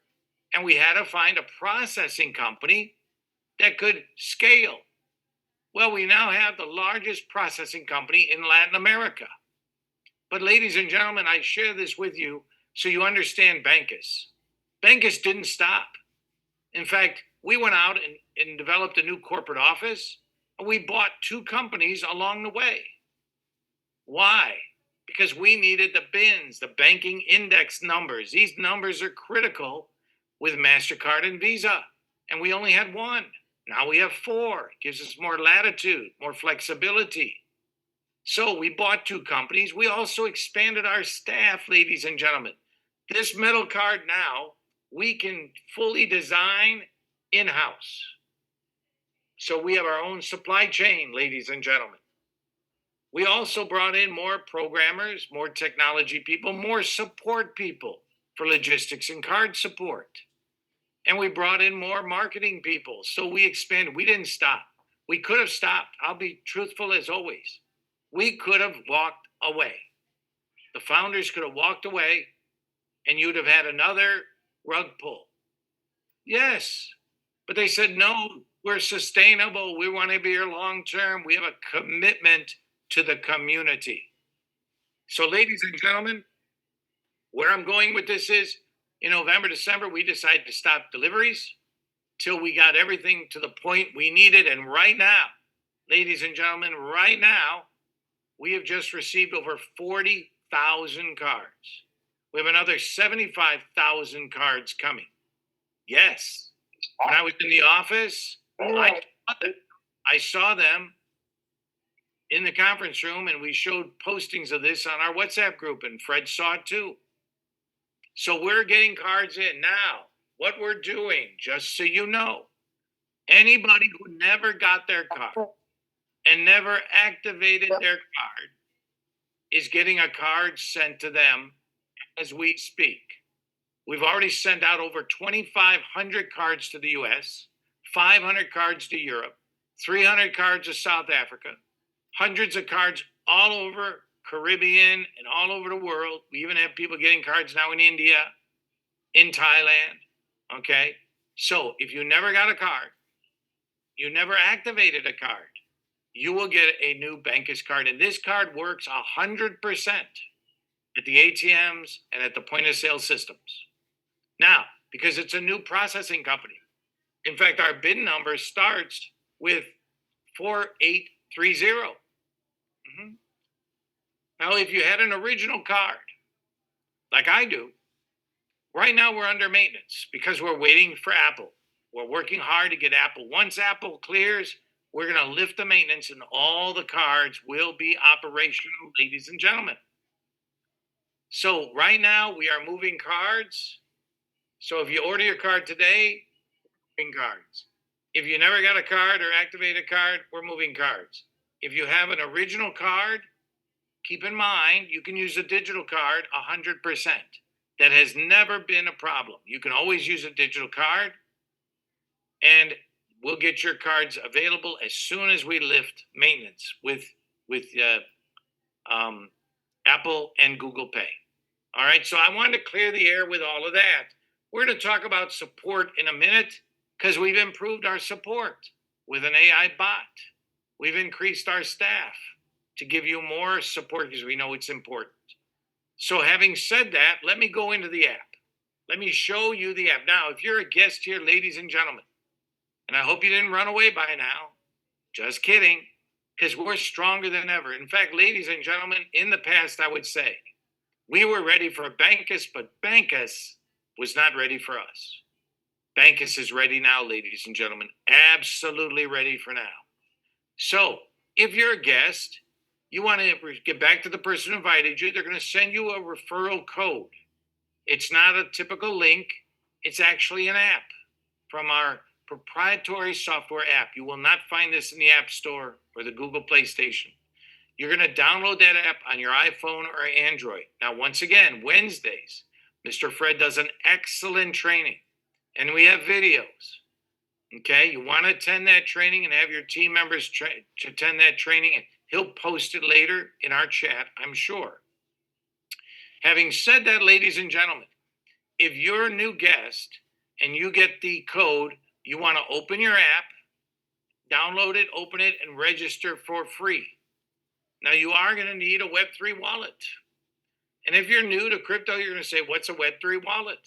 And we had to find a processing company that could scale. Well, we now have the largest processing company in Latin America. But ladies and gentlemen, I share this with you so you understand Bancus. Bancus didn't stop. In fact, we went out and developed a new corporate office, and we bought 2 companies along the way. Why? Because we needed the BINs, the banking index numbers. These numbers are critical with MasterCard and Visa, and we only had 1. Now we have 4. It gives us more latitude, more flexibility. So we bought 2 companies. We also expanded our staff, ladies and gentlemen. This metal card now, we can fully design in-house. So we have our own supply chain, ladies and gentlemen. We also brought in more programmers, more technology people, more support people for logistics and card support. And we brought in more marketing people. So we expanded. We didn't stop. We could have stopped. I'll be truthful as always. We could have walked away. The founders could have walked away and you'd have had another rug pull. Yes. But they said, no, we're sustainable. We want to be here long term. We have a commitment to the community. So, ladies and gentlemen, where I'm going with this is in November, December, we decided to stop deliveries till we got everything to the point we needed. And right now, ladies and gentlemen, right now, we have just received over 40,000 cards. We have another 75,000 cards coming. Yes. When I was in the office, I saw them in the conference room, and we showed postings of this on our WhatsApp group, and Fred saw it too. So we're getting cards in. Now, what we're doing, just so you know, anybody who never got their card and never activated their card is getting a card sent to them as we speak. We've already sent out over 2,500 cards to the US, 500 cards to Europe, 300 cards to South Africa, hundreds of cards all over Caribbean and all over the world. We even have people getting cards now in India, in Thailand. Okay. So if you never got a card, you never activated a card, you will get a new Bancus card. And this card works 100% at the ATMs and at the point of sale systems. Now, because it's a new processing company. In fact, our BIN number starts with 4830. Now, if you had an original card, like I do, right now we're under maintenance because we're waiting for Apple. We're working hard to get Apple. Once Apple clears, we're going to lift the maintenance and all the cards will be operational, ladies and gentlemen. So right now we are moving cards. So if you order your card today, we're moving cards. If you never got a card or activated a card, we're moving cards. If you have an original card, keep in mind, you can use a digital card 100%. That has never been a problem. You can always use a digital card, and we'll get your cards available as soon as we lift maintenance with Apple and Google Pay. All right, so I wanted to clear the air with all of that. We're going to talk about support in a minute because we've improved our support with an AI bot. We've increased our staff to give you more support because we know it's important. So having said that, let me go into the app. Let me show you the app. Now, if you're a guest here, ladies and gentlemen, and I hope you didn't run away by now, just kidding, because we're stronger than ever. In fact, ladies and gentlemen, in the past, I would say, we were ready for Bancus, but Bancus was not ready for us. Bancus is ready now, ladies and gentlemen. Absolutely ready for now. So if you're a guest, you want to get back to the person who invited you, they're going to send you a referral code. It's not a typical link. It's actually an app from our proprietary software app. You will not find this in the App Store or the Google Play Station. You're going to download that app on your iPhone or Android. Now, once again, Wednesdays, Mr. Fred does an excellent training, and we have videos. Okay, you want to attend that training and have your team members attend that training, and he'll post it later in our chat, I'm sure. Having said that, ladies and gentlemen, if you're a new guest and you get the code, you want to open your app, download it, open it, and register for free. Now, you are going to need a Web3 wallet. And if you're new to crypto, you're going to say, what's a Web3 wallet?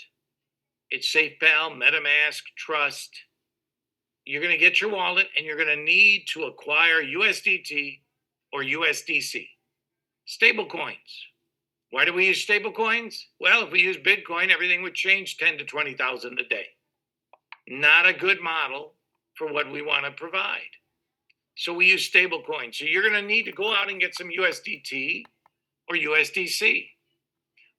It's SafePal, MetaMask, Trust. You're going to get your wallet, and you're going to need to acquire USDT or USDC. Stable coins. Why do we use stable coins? Well, if we use Bitcoin, everything would change 10 to 20,000 a day. Not a good model for what we want to provide. So we use stable coins. So you're going to need to go out and get some USDT or USDC.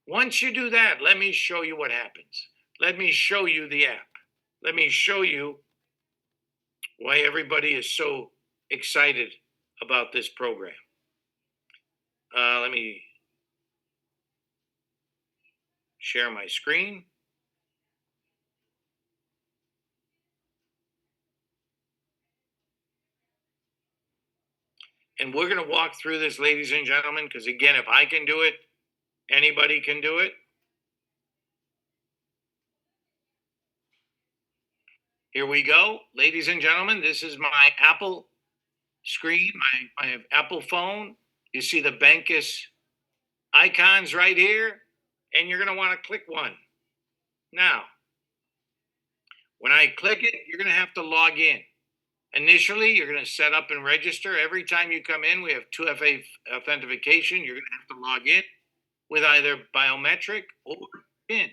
Once you do that, let me show you what happens. Let me show you the app. Let me show you why everybody is so excited about this program. Let me share my screen. And we're going to walk through this, ladies and gentlemen, because again, if I can do it, anybody can do it. Here we go. Ladies and gentlemen, this is my Apple screen, my Apple phone. You see the Bancus icons right here, and you're going to want to click one. Now, when I click it, you're going to have to log in. Initially, you're going to set up and register. Every time you come in, we have 2FA authentication. You're going to have to log in with either biometric or PIN.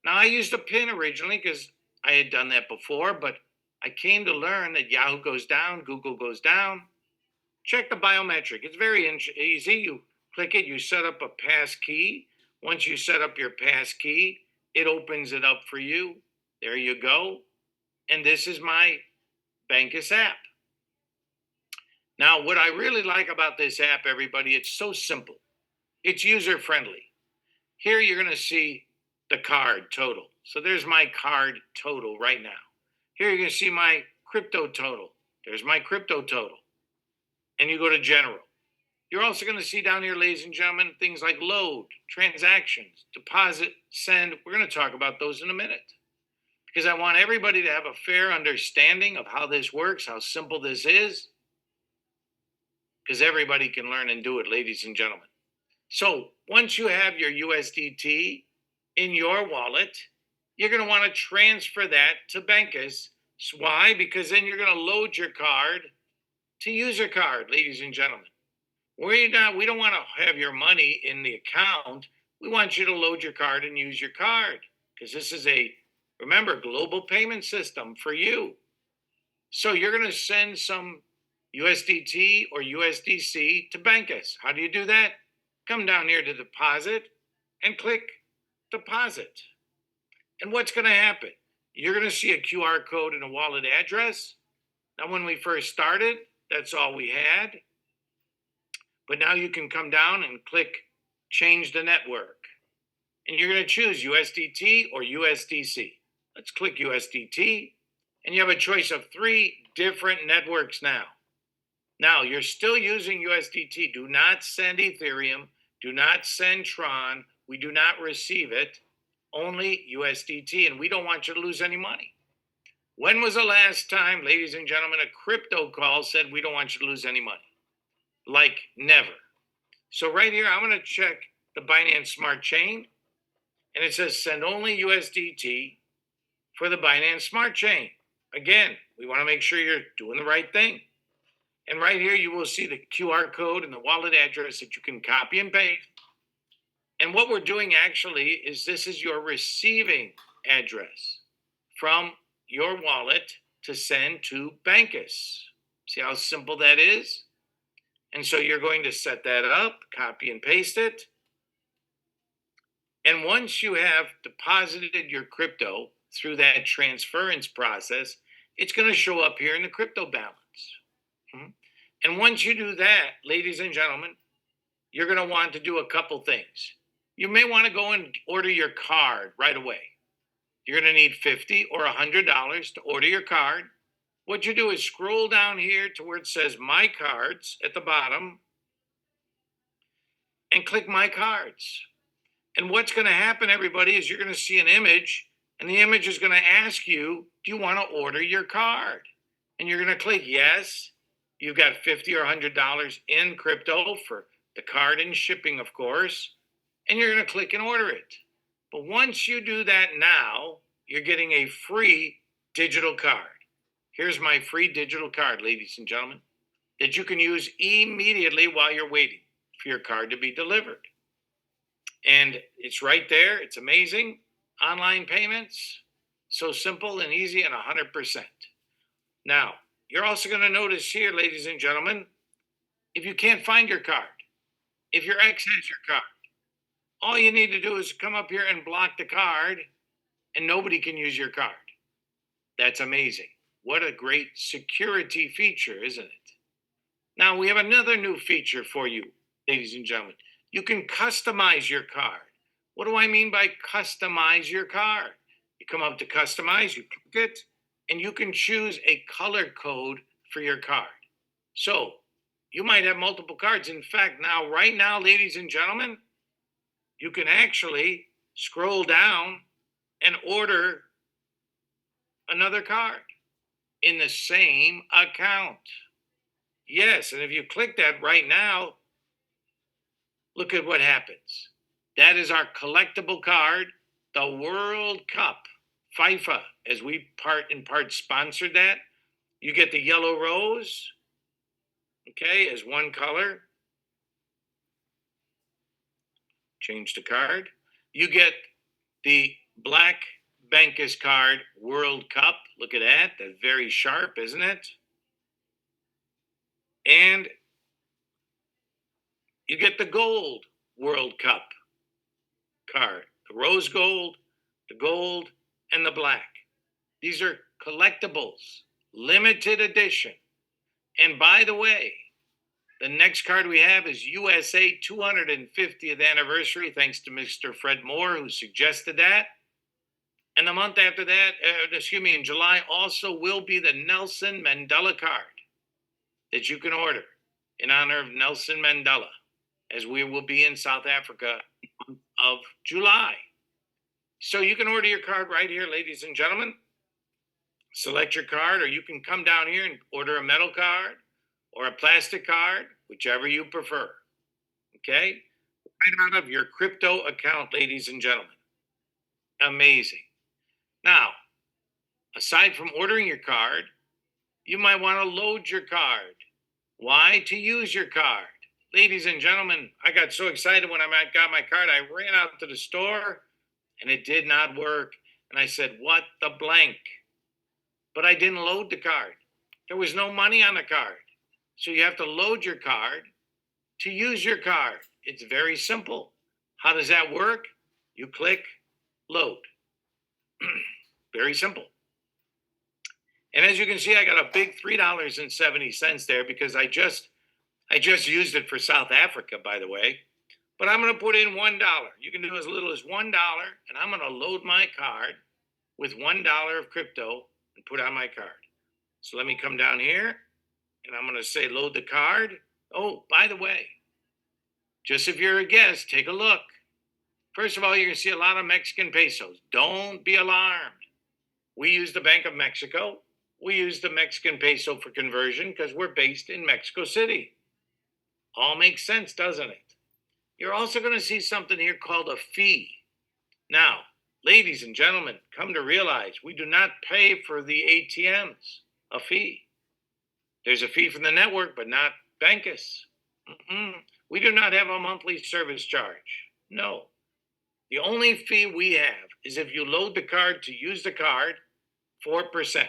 Now, I used a PIN originally because I had done that before, but I came to learn that Yahoo goes down, Google goes down. Check the biometric. It's very easy. You click it, you set up a pass key. Once you set up your pass key, it opens it up for you. There you go. And this is my Bancus app. Now, what I really like about this app, everybody, it's so simple. It's user-friendly. Here you're going to see the card total. So there's my card total right now. Here you're going to see my crypto total. There's my crypto total. And you go to general. You're also going to see down here, ladies and gentlemen, things like load, transactions, deposit, send. We're going to talk about those in a minute, because I want everybody to have a fair understanding of how this works, how simple this is, because everybody can learn and do it, ladies and gentlemen. So once you have your USDT in your wallet, you're going to want to transfer that to Bancus. Why? Because then you're going to load your card to user card, ladies and gentlemen. We don't want to have your money in the account. We want you to load your card and use your card, because this is remember, global payment system for you. So you're going to send some USDT or USDC to Bancus. How do you do that? Come down here to deposit and click deposit. And what's going to happen? You're going to see a QR code and a wallet address. Now, when we first started, that's all we had. But now you can come down and click change the network. And you're going to choose USDT or USDC. Let's click USDT. And you have a choice of 3 different networks now. Now, you're still using USDT. Do not send Ethereum. Do not send Tron. We do not receive it. Only USDT. And we don't want you to lose any money. When was the last time, ladies and gentlemen, a crypto call said we don't want you to lose any money? Like never. So right here, I'm going to check the Binance Smart Chain. And it says send only USDT for the Binance Smart Chain. Again, we want to make sure you're doing the right thing. And right here, you will see the QR code and the wallet address that you can copy and paste. And what we're doing actually is this is your receiving address from your wallet to send to Bancus. See how simple that is? And so you're going to set that up, copy and paste it. And once you have deposited your crypto through that transference process, it's going to show up here in the crypto balance. And once you do that, ladies and gentlemen, you're going to want to do a couple things. You may want to go and order your card right away. You're going to need $50 or $100 to order your card. What you do is scroll down here to where it says My Cards at the bottom and click My Cards. And what's going to happen, everybody, is you're going to see an image, and the image is going to ask you, do you want to order your card? And you're going to click yes. You've got $50 or $100 in crypto for the card and shipping, of course, and you're going to click and order it. But once you do that now, you're getting a free digital card. Here's my free digital card, ladies and gentlemen, that you can use immediately while you're waiting for your card to be delivered. And it's right there. It's amazing. Online payments, so simple and easy and 100%. Now, you're also going to notice here, ladies and gentlemen, if you can't find your card, if your ex has your card, all you need to do is come up here and block the card, and nobody can use your card. That's amazing. What a great security feature, isn't it? Now, we have another new feature for you, ladies and gentlemen. You can customize your card. What do I mean by customize your card? You come up to customize, you click it, and you can choose a color code for your card. So you might have multiple cards. In fact, right now, ladies and gentlemen, you can actually scroll down and order another card in the same account. Yes, and if you click that right now, look at what happens. That is our collectible card, the World Cup. FIFA, as we in part sponsored that. You get the yellow rose, okay, as one color. Change the card. You get the black Bancus card, World Cup. Look at that. That's very sharp, isn't it? And you get the gold World Cup card. The rose gold, the gold, and the black. These are collectibles, limited edition. And by the way, the next card we have is USA 250th anniversary, thanks to Mr. Fred Moore, who suggested that. And the month after that, in July, also will be the Nelson Mandela card that you can order in honor of Nelson Mandela, as we will be in South Africa in the month of July. So you can order your card right here, ladies and gentlemen. Select your card, or you can come down here and order a metal card or a plastic card, whichever you prefer. Okay? Right out of your crypto account, ladies and gentlemen. Amazing. Now, aside from ordering your card, you might want to load your card. Why? To use your card. Ladies and gentlemen, I got so excited when I got my card, I ran out to the store and it did not work. And I said, what the blank? But I didn't load the card. There was no money on the card. So you have to load your card to use your card. It's very simple. How does that work? You click load. Very simple. And as you can see, I got a big $3.70 there because I just used it for South Africa, by the way. But I'm going to put in $1. You can do as little as $1, and I'm going to load my card with $1 of crypto and put on my card. So let me come down here, and I'm going to say load the card. Oh, by the way, just if you're a guest, take a look. First of all, you're going to see a lot of Mexican pesos. Don't be alarmed. We use the Bank of Mexico. We use the Mexican peso for conversion because we're based in Mexico City. All makes sense, doesn't it? You're also going to see something here called a fee. Now, ladies and gentlemen, come to realize we do not pay for the ATMs a fee. There's a fee from the network, but not Bancus. We do not have a monthly service charge. No. The only fee we have is if you load the card to use the card, 4%.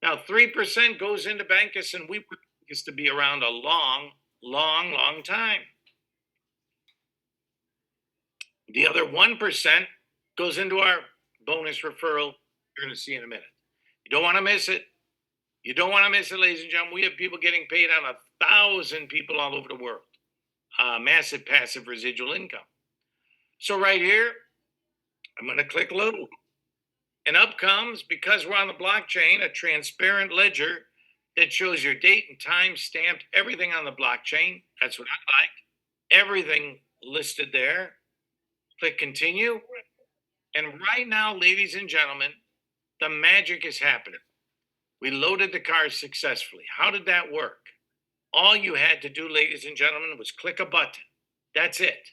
Now, 3% goes into Bancus, and we want Bancus to be around a long, long, long time. The other 1% goes into our bonus referral. You're going to see in a minute. You don't want to miss it. You don't want to miss it, ladies and gentlemen. We have people getting paid on 1,000 people all over the world. Massive passive residual income. So right here, I'm going to click load. And up comes, because we're on the blockchain, a transparent ledger that shows your date and time stamped, everything on the blockchain. That's what I like. Everything listed there. Click continue. And right now, ladies and gentlemen, the magic is happening. We loaded the car successfully. How did that work? All you had to do, ladies and gentlemen, was click a button. That's it.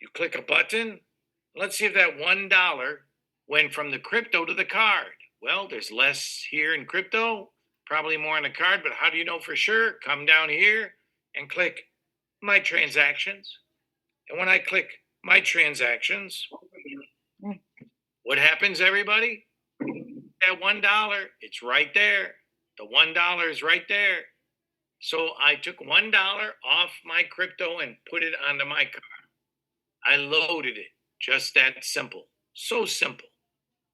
You click a button. Let's see if that $1 went from the crypto to the card. Well, there's less here in crypto, probably more in the card, but how do you know for sure? Come down here and click my transactions. And when I click my transactions, what happens, everybody? That $1, it's right there. The $1 is right there. So I took $1 off my crypto and put it onto my card. I loaded it. Just that simple. So simple.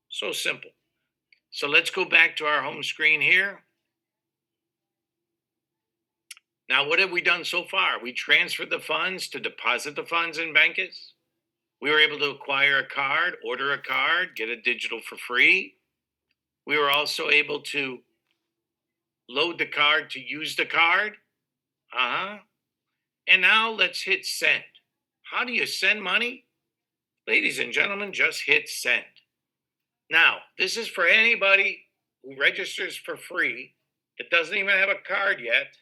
So simple. So let's go back to our home screen here. Now, what have we done so far? We transferred the funds to deposit the funds in Bancus. We were able to acquire a card, order a card, get a digital for free. We were also able to load the card to use the card. And now let's hit send. How do you send money? Ladies and gentlemen, just hit send. Now, this is for anybody who registers for free that doesn't even have a card yet.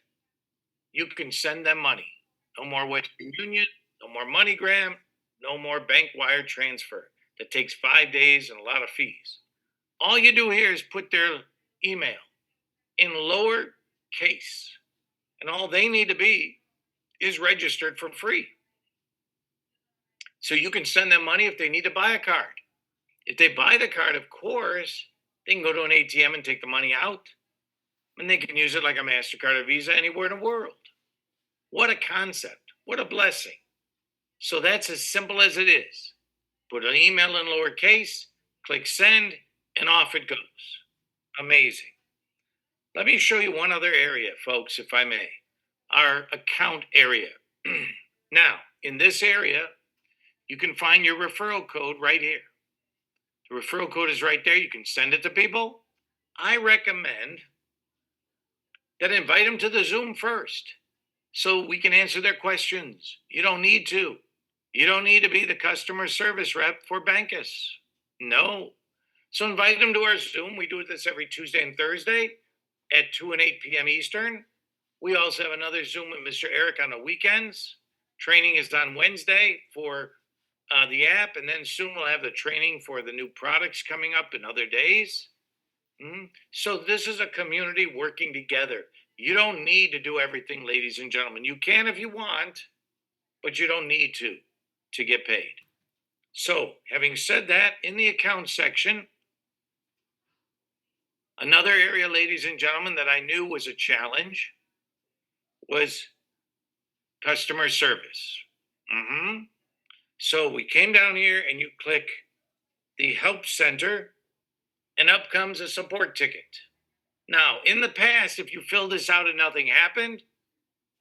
You can send them money. No more Western Union, no more MoneyGram, no more bank wire transfer. That takes 5 days and a lot of fees. All you do here is put their email in lower case. And all they need to be is registered for free. So you can send them money if they need to buy a card. If they buy the card, of course, they can go to an ATM and take the money out. And they can use it like a MasterCard or Visa anywhere in the world. What a concept. What a blessing. So that's as simple as it is. Put an email in lowercase, click send, and off it goes. Amazing. Let me show you one other area, folks, if I may. Our account area. Now, in this area, you can find your referral code right here. The referral code is right there. You can send it to people. I recommend that invite them to the Zoom first so we can answer their questions. You don't need to. You don't need to be the customer service rep for Bancus. No. So invite them to our Zoom. We do this every Tuesday and Thursday at 2 and 8 p.m. Eastern. We also have another Zoom with Mr. Eric on the weekends. Training is on Wednesday for the app, and then soon we'll have the training for the new products coming up in other days. So this is a community working together. You don't need to do everything, ladies and gentlemen. You can if you want, but you don't need to get paid. So having said that, in the account section, another area, ladies and gentlemen, that I knew was a challenge was customer service. So we came down here and you click the help center and up comes a support ticket. Now, in the past, if you fill this out and nothing happened,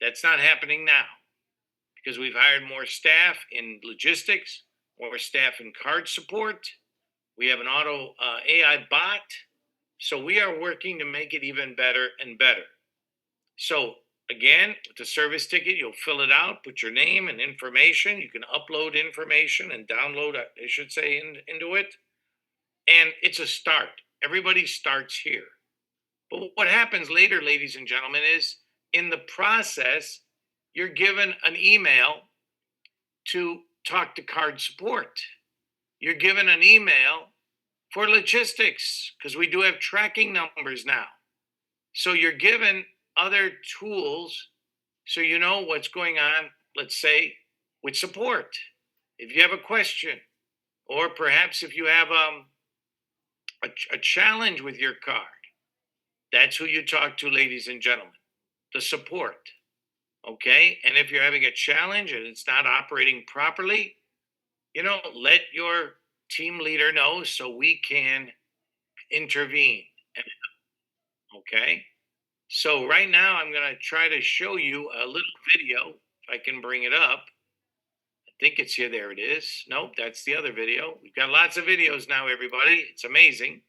that's not happening now because we've hired more staff in logistics, more staff in card support. We have an auto AI bot. So we are working to make it even better and better. So again, with the service ticket, you'll fill it out, put your name and information. You can upload information and download, I should say, into it. And it's a start. Everybody starts here. But what happens later, ladies and gentlemen, is in the process, you're given an email to talk to card support. You're given an email for logistics because we do have tracking numbers now. So you're given other tools so you know what's going on, let's say, with support. If you have a question, or perhaps if you have a challenge with your card, that's who you talk to, ladies and gentlemen. The support. Okay? And if you're having a challenge and it's not operating properly, let your team leader know so we can intervene. Okay? So right now I'm going to try to show you a little video, if I can bring it up. I think it's here. There it is. Nope, that's the other video. We've got lots of videos now, everybody. It's amazing.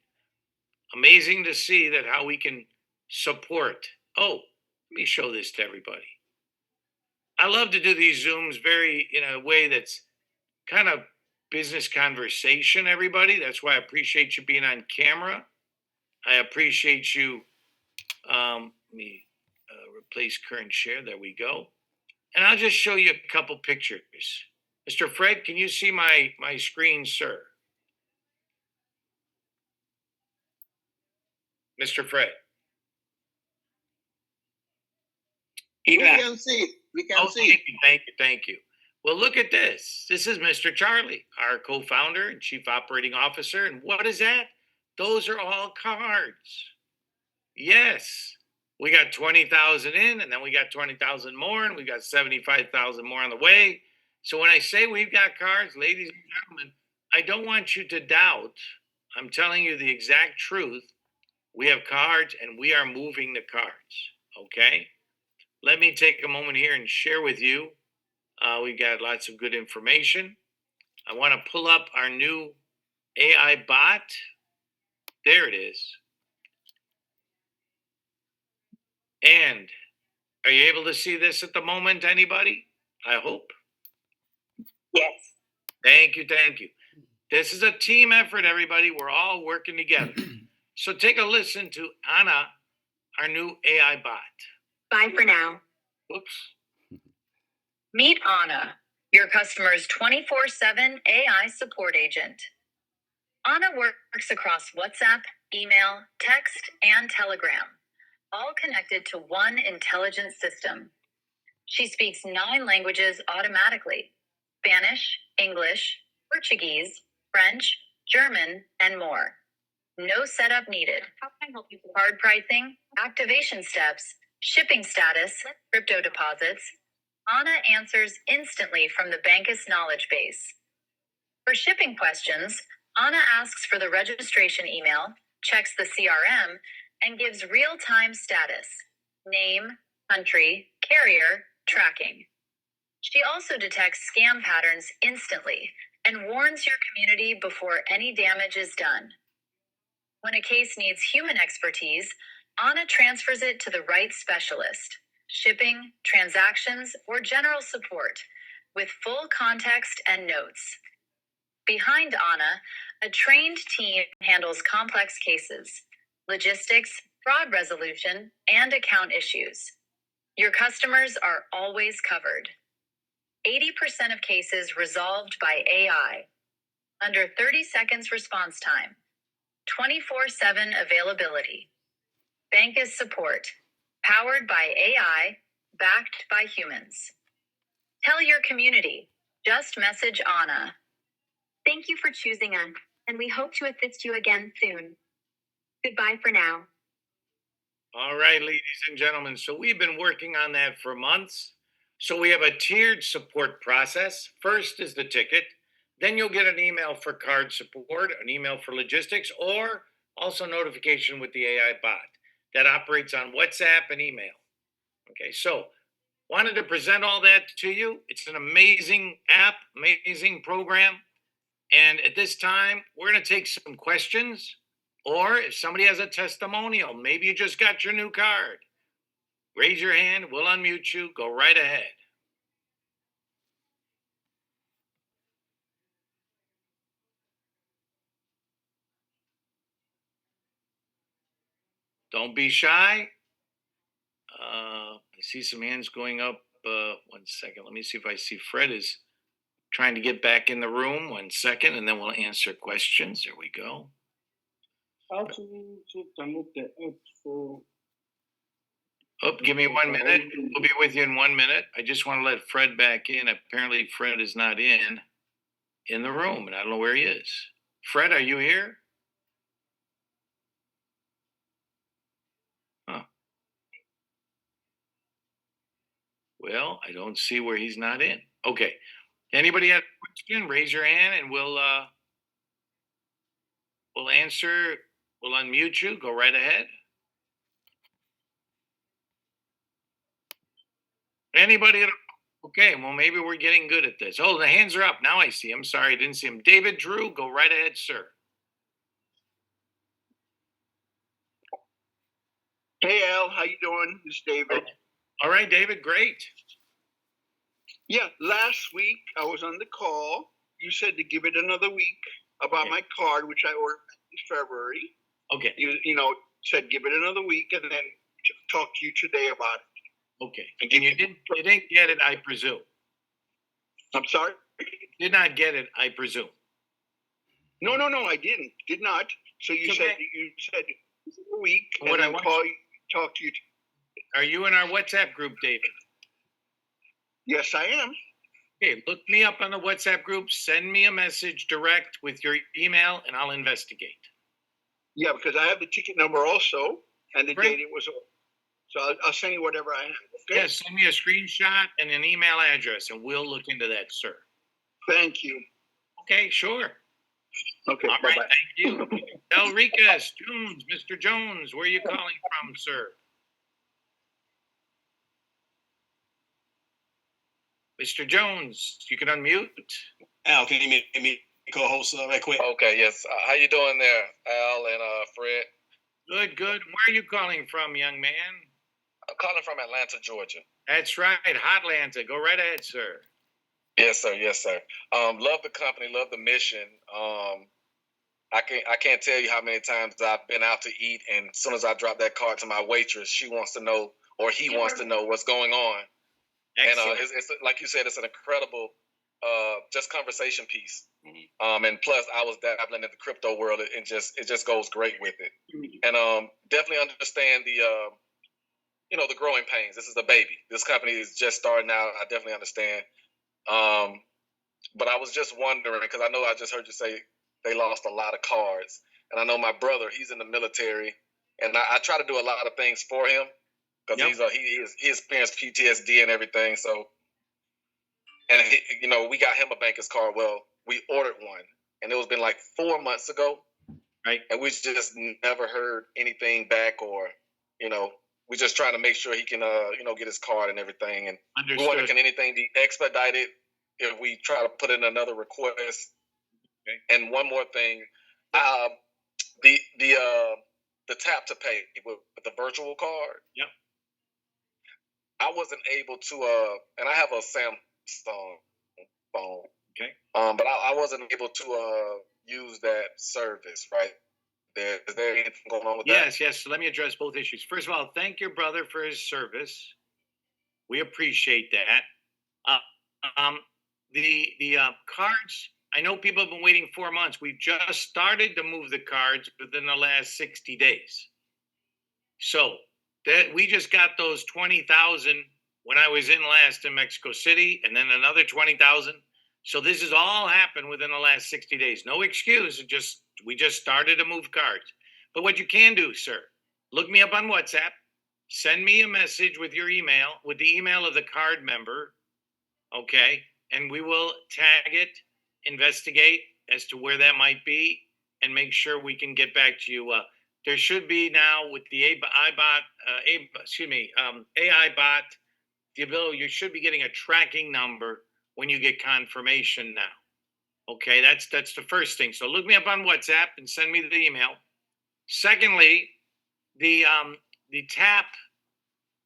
Amazing to see that how we can support. Oh, let me show this to everybody. I love to do these Zooms in a way that's kind of business conversation, everybody. That's why I appreciate you being on camera. I appreciate you. Let me replace current share. There we go. And I'll just show you a couple pictures. Mr. Fred, can you see my screen, sir? Mr. Fred. We can see. We can see. Thank you. Well, look at this. This is Mr. Charlie, our co-founder and chief operating officer. And what is that? Those are all cards. Yes. We got 20,000 in, and then we got 20,000 more, and we got 75,000 more on the way. So when I say we've got cards, ladies and gentlemen, I don't want you to doubt. I'm telling you the exact truth. We have cards, and we are moving the cards. Okay? Let me take a moment here and share with you. We've got lots of good information. I want to pull up our new AI bot. There it is. And are you able to see this at the moment, anybody? I hope. Yes. Thank you. This is a team effort, everybody. We're all working together. So take a listen to Anna, our new AI bot. Bye for now. Oops. Meet Anna, your customer's 24/7 AI support agent. Anna works across WhatsApp, email, text, and Telegram, all connected to one intelligent system. She speaks 9 languages automatically: Spanish, English, Portuguese, French, German, and more. No setup needed. How can I help you? Card pricing, activation steps, shipping status, crypto deposits. Anna answers instantly from the Bancus knowledge base. For shipping questions, Anna asks for the registration email, checks the CRM, and gives real-time status: name, country, carrier, tracking. She also detects scam patterns instantly and warns your community before any damage is done. When a case needs human expertise, Anna transfers it to the right specialist: shipping, transactions, or general support, with full context and notes. Behind Anna, a trained team handles complex cases, logistics, fraud resolution, and account issues. Your customers are always covered. 80% of cases resolved by AI. Under 30 seconds response time. 24/7 availability. Bancus support. Powered by AI, backed by humans. Tell your community. Just message Anna. Thank you for choosing us, and we hope to assist you again soon. Goodbye for now. All right, ladies and gentlemen. So we've been working on that for months. So we have a tiered support process. First is the ticket. Then you'll get an email for card support, an email for logistics, or also notification with the AI bot that operates on WhatsApp and email. Okay, so wanted to present all that to you. It's an amazing app, amazing program. And at this time, we're going to take some questions. Or if somebody has a testimonial, maybe you just got your new card, raise your hand. We'll unmute you. Go right ahead. Don't be shy. I see some hands going up. 1 second. Let me see if I see Fred is trying to get back in the room. 1 second, and then we'll answer questions. There we go. How to download the app for? Oh, give me 1 minute. We'll be with you in 1 minute. I just want to let Fred back in. Apparently, Fred is not in the room, and I don't know where he is. Fred, are you here? Well, I don't see where he's not in. Okay. Anybody have a question? Raise your hand and we'll answer. We'll unmute you. Go right ahead. Anybody? Okay, well, maybe we're getting good at this. Oh, the hands are up. Now I see him. Sorry, I didn't see him. David Drew, go right ahead, sir. Hey Al, how you doing? This is David. All right, David, great. Yeah, last week I was on the call. You said to give it another week about my card, which I ordered in February. Okay. You said give it another week and then talk to you today about it. Okay. And you didn't get it, I presume. I'm sorry? Did not get it, I presume. No, I didn't. Did not. So you said a week and What then talk to you. Are you in our WhatsApp group, David? Yes, I am. Okay, look me up on the WhatsApp group. Send me a message direct with your email, and I'll investigate. Yeah, because I have the ticket number also, and the Great. date it was. So I'll send you whatever I have. Okay? Yeah, send me a screenshot and an email address, and we'll look into that, sir. Thank you. Okay, sure. Okay, All bye-bye. right, thank you. Elricas Jones, Mr. Jones, where are you calling from, sir? Mr. Jones, you can unmute. Al, can you make me co-host right quick? Okay, yes. How you doing there, Al and Fred? Good. Where are you calling from, young man? I'm calling from Atlanta, Georgia. That's right, Hotlanta. Go right ahead, sir. Yes, sir. Love the company, love the mission. I can't tell you how many times I've been out to eat, and as soon as I drop that card to my waitress, she wants to know, or he wants to know what's going on. Excellent. And it's like you said, it's an incredible just conversation piece. And plus, I was dabbling in the crypto world, and it just goes great with it. And definitely understand the growing pains. This is a baby. This company is just starting out. I definitely understand. But I was just wondering, because I know I just heard you say they lost a lot of cards, and I know my brother, he's in the military, and I try to do a lot of things for him. Because he experienced PTSD and everything. So, and we got him a banker's card. Well, we ordered one, and it was been like 4 months ago, right? And we just never heard anything back, or we just trying to make sure he can get his card and everything. And Understood. we wonder, can anything be expedited if we try to put in another request? Okay. And one more thing, the tap to pay with the virtual card. Yep. I wasn't able to, and I have a Samsung phone. Okay. But I wasn't able to use that service, right? Is there anything going on with that? Yes. So let me address both issues. First of all, thank your brother for his service. We appreciate that. The cards, I know people have been waiting 4 months. We've just started to move the cards within the last 60 days. So that we just got those 20,000 when I was in last in Mexico City, and then another 20,000. So this has all happened within the last 60 days. No excuse. We just started to move cards. But what you can do, sir, look me up on WhatsApp. Send me a message with your email, with the email of the card member. Okay. And we will tag it, investigate as to where that might be, and make sure we can get back to you. There should be now with the AI bot, the ability, you should be getting a tracking number when you get confirmation now. Okay, that's the first thing. So look me up on WhatsApp and send me the email. Secondly, the tap,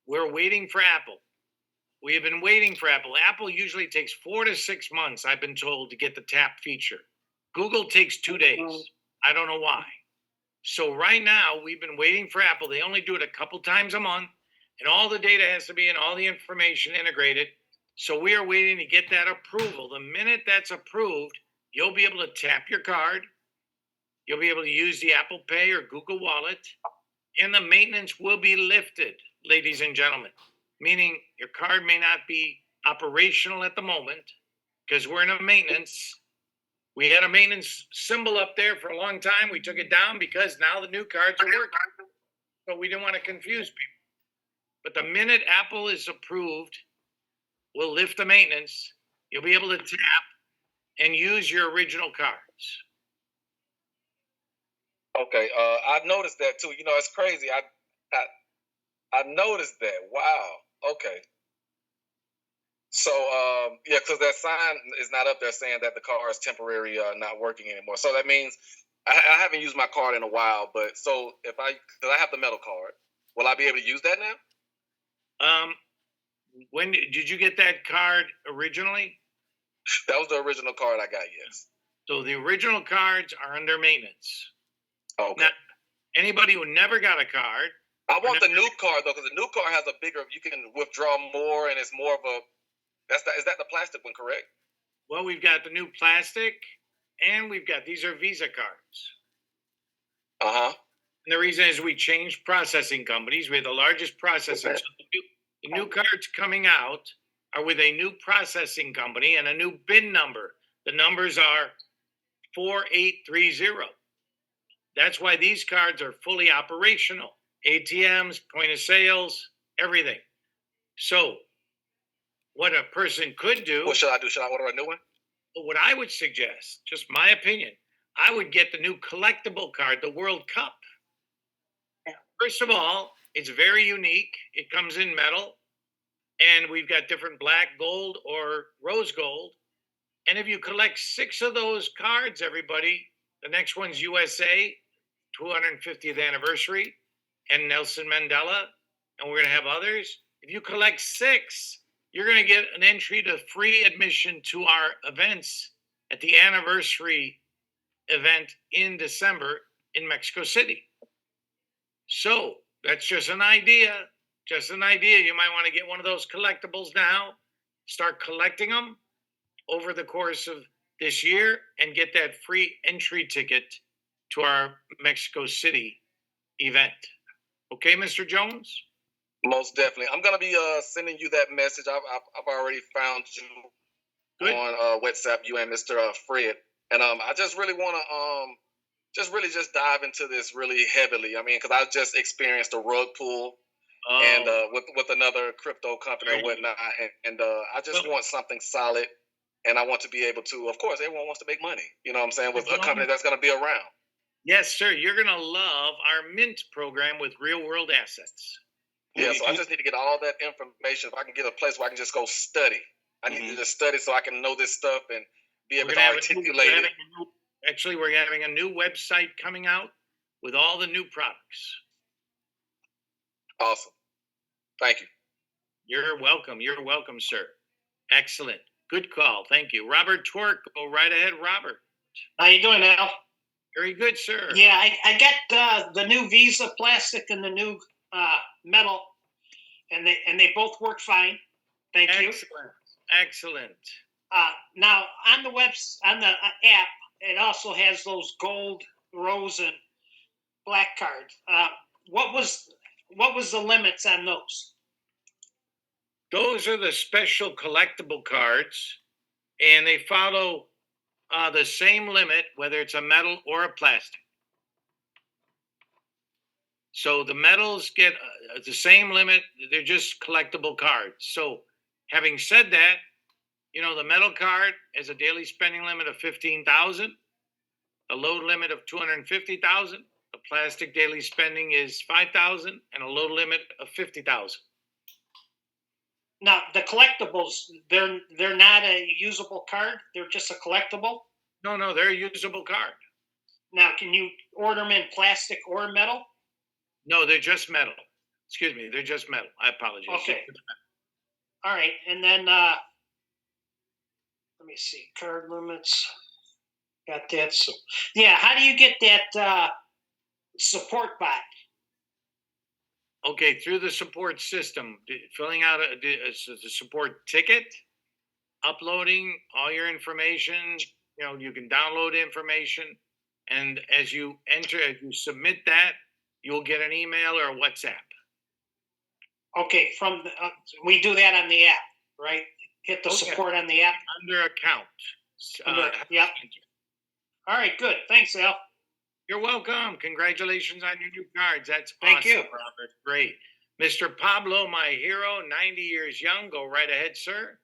we're waiting for Apple. We have been waiting for Apple. Apple usually takes 4 to 6 months, I've been told, to get the tap feature. Google takes 2 days. I don't know why. So right now, we've been waiting for Apple. They only do it a couple times a month, and all the data has to be and all the information integrated. So we are waiting to get that approval. The minute that's approved, you'll be able to tap your card. You'll be able to use the Apple Pay or Google Wallet, and the maintenance will be lifted, ladies and gentlemen. Meaning your card may not be operational at the moment because we're in a maintenance. We had a maintenance symbol up there for a long time. We took it down because now the new cards are working. But we didn't want to confuse people. But the minute Apple is approved, will lift the maintenance. You'll be able to tap and use your original cards. Okay. I noticed that too. You know, it's crazy. I noticed that. Wow. Okay. So yeah, because that sign is not up there saying that the car is temporary not working anymore. So that means I haven't used my card in a while. But so if because I have the metal card, will I be able to use that now? When did you get that card originally? That was the original card I got. Yes. So the original cards are under maintenance. Okay. Now, anybody who never got a card, I want the new card though, because the new card has a bigger. You can withdraw more, and it's more of a. Is that the plastic one, correct? well, we've got the new plastic, and these are Visa cards. Uh-huh. And the reason is we changed processing companies. We're the largest processing. Okay. So the new cards coming out are with a new processing company and a new BIN number. The numbers are 4830. That's why these cards are fully operational. ATMs, point of sales, everything. So what a person could do. What should I do? Should I order a new one? What I would suggest, just my opinion, I would get the new collectible card, the World Cup. First of all, it's very unique. It comes in metal, and we've got different black, gold, or rose gold. And if you collect 6 of those cards, everybody, the next one's USA, 250th anniversary, and Nelson Mandela, and we're going to have others. If you collect 6, you're going to get an entry to free admission to our events at the anniversary event in December in Mexico City. So that's just an idea. Just an idea. You might want to get one of those collectibles now, start collecting them over the course of this year, and get that free entry ticket to our Mexico City event. Okay, Mr. Jones? Most definitely. I'm gonna be sending you that message. I've already found you Good. on WhatsApp. You and Mr. Fred, and I just really want to just dive into this really heavily. I mean, because I just experienced a rug pull, and with another crypto company and whatnot, and I just want something solid, and I want to be able to. Of course, everyone wants to make money. You know what I'm saying? With a company that's gonna be around. Yes, sir. You're going to love our Mint program with real world assets. Yeah, so I just need to get all that information. If I can get a place where I can just go study, I need to just study so I can know this stuff and be able to articulate it. Actually, we're having a new website coming out with all the new products. Awesome. Thank you. You're welcome. You're welcome, sir. Excellent. Good call. Thank you. Robert Twerk, go right ahead, Robert. How you doing, Al? Very good, sir. Yeah, I got the new Visa plastic and the new metal, and they both work fine. Thank you. Excellent. Now on the app, it also has those gold, rose, and black cards. What was the limits on those? Those are the special collectible cards, and they follow the same limit, whether it's a metal or a plastic. So the metals get the same limit. They're just collectible cards. So having said that, you know, the metal card has a daily spending limit of 15,000, a load limit of 250,000. The plastic daily spending is 5,000, and a load limit of 50,000. Now the collectibles, they're not a usable card. They're just a collectible. No, they're a usable card. Now, can you order them in plastic or metal? No, they're just metal. Excuse me, they're just metal. I apologize. Okay. All right, and then let me see, card limits. Got that. So, yeah, how do you get that support bot? Okay, through the support system, filling out a support ticket, uploading all your information. You know, you can download information, and as you submit that, you'll get an email or a WhatsApp. Okay, from we do that on the app, right? Hit the support on the app under account. Yep. All right, good. Thanks, Al. You're welcome. Congratulations on your new cards. That's Thank awesome, you, Robert. Great. Mr. Pablo, my hero, 90 years young. Go right ahead, sir.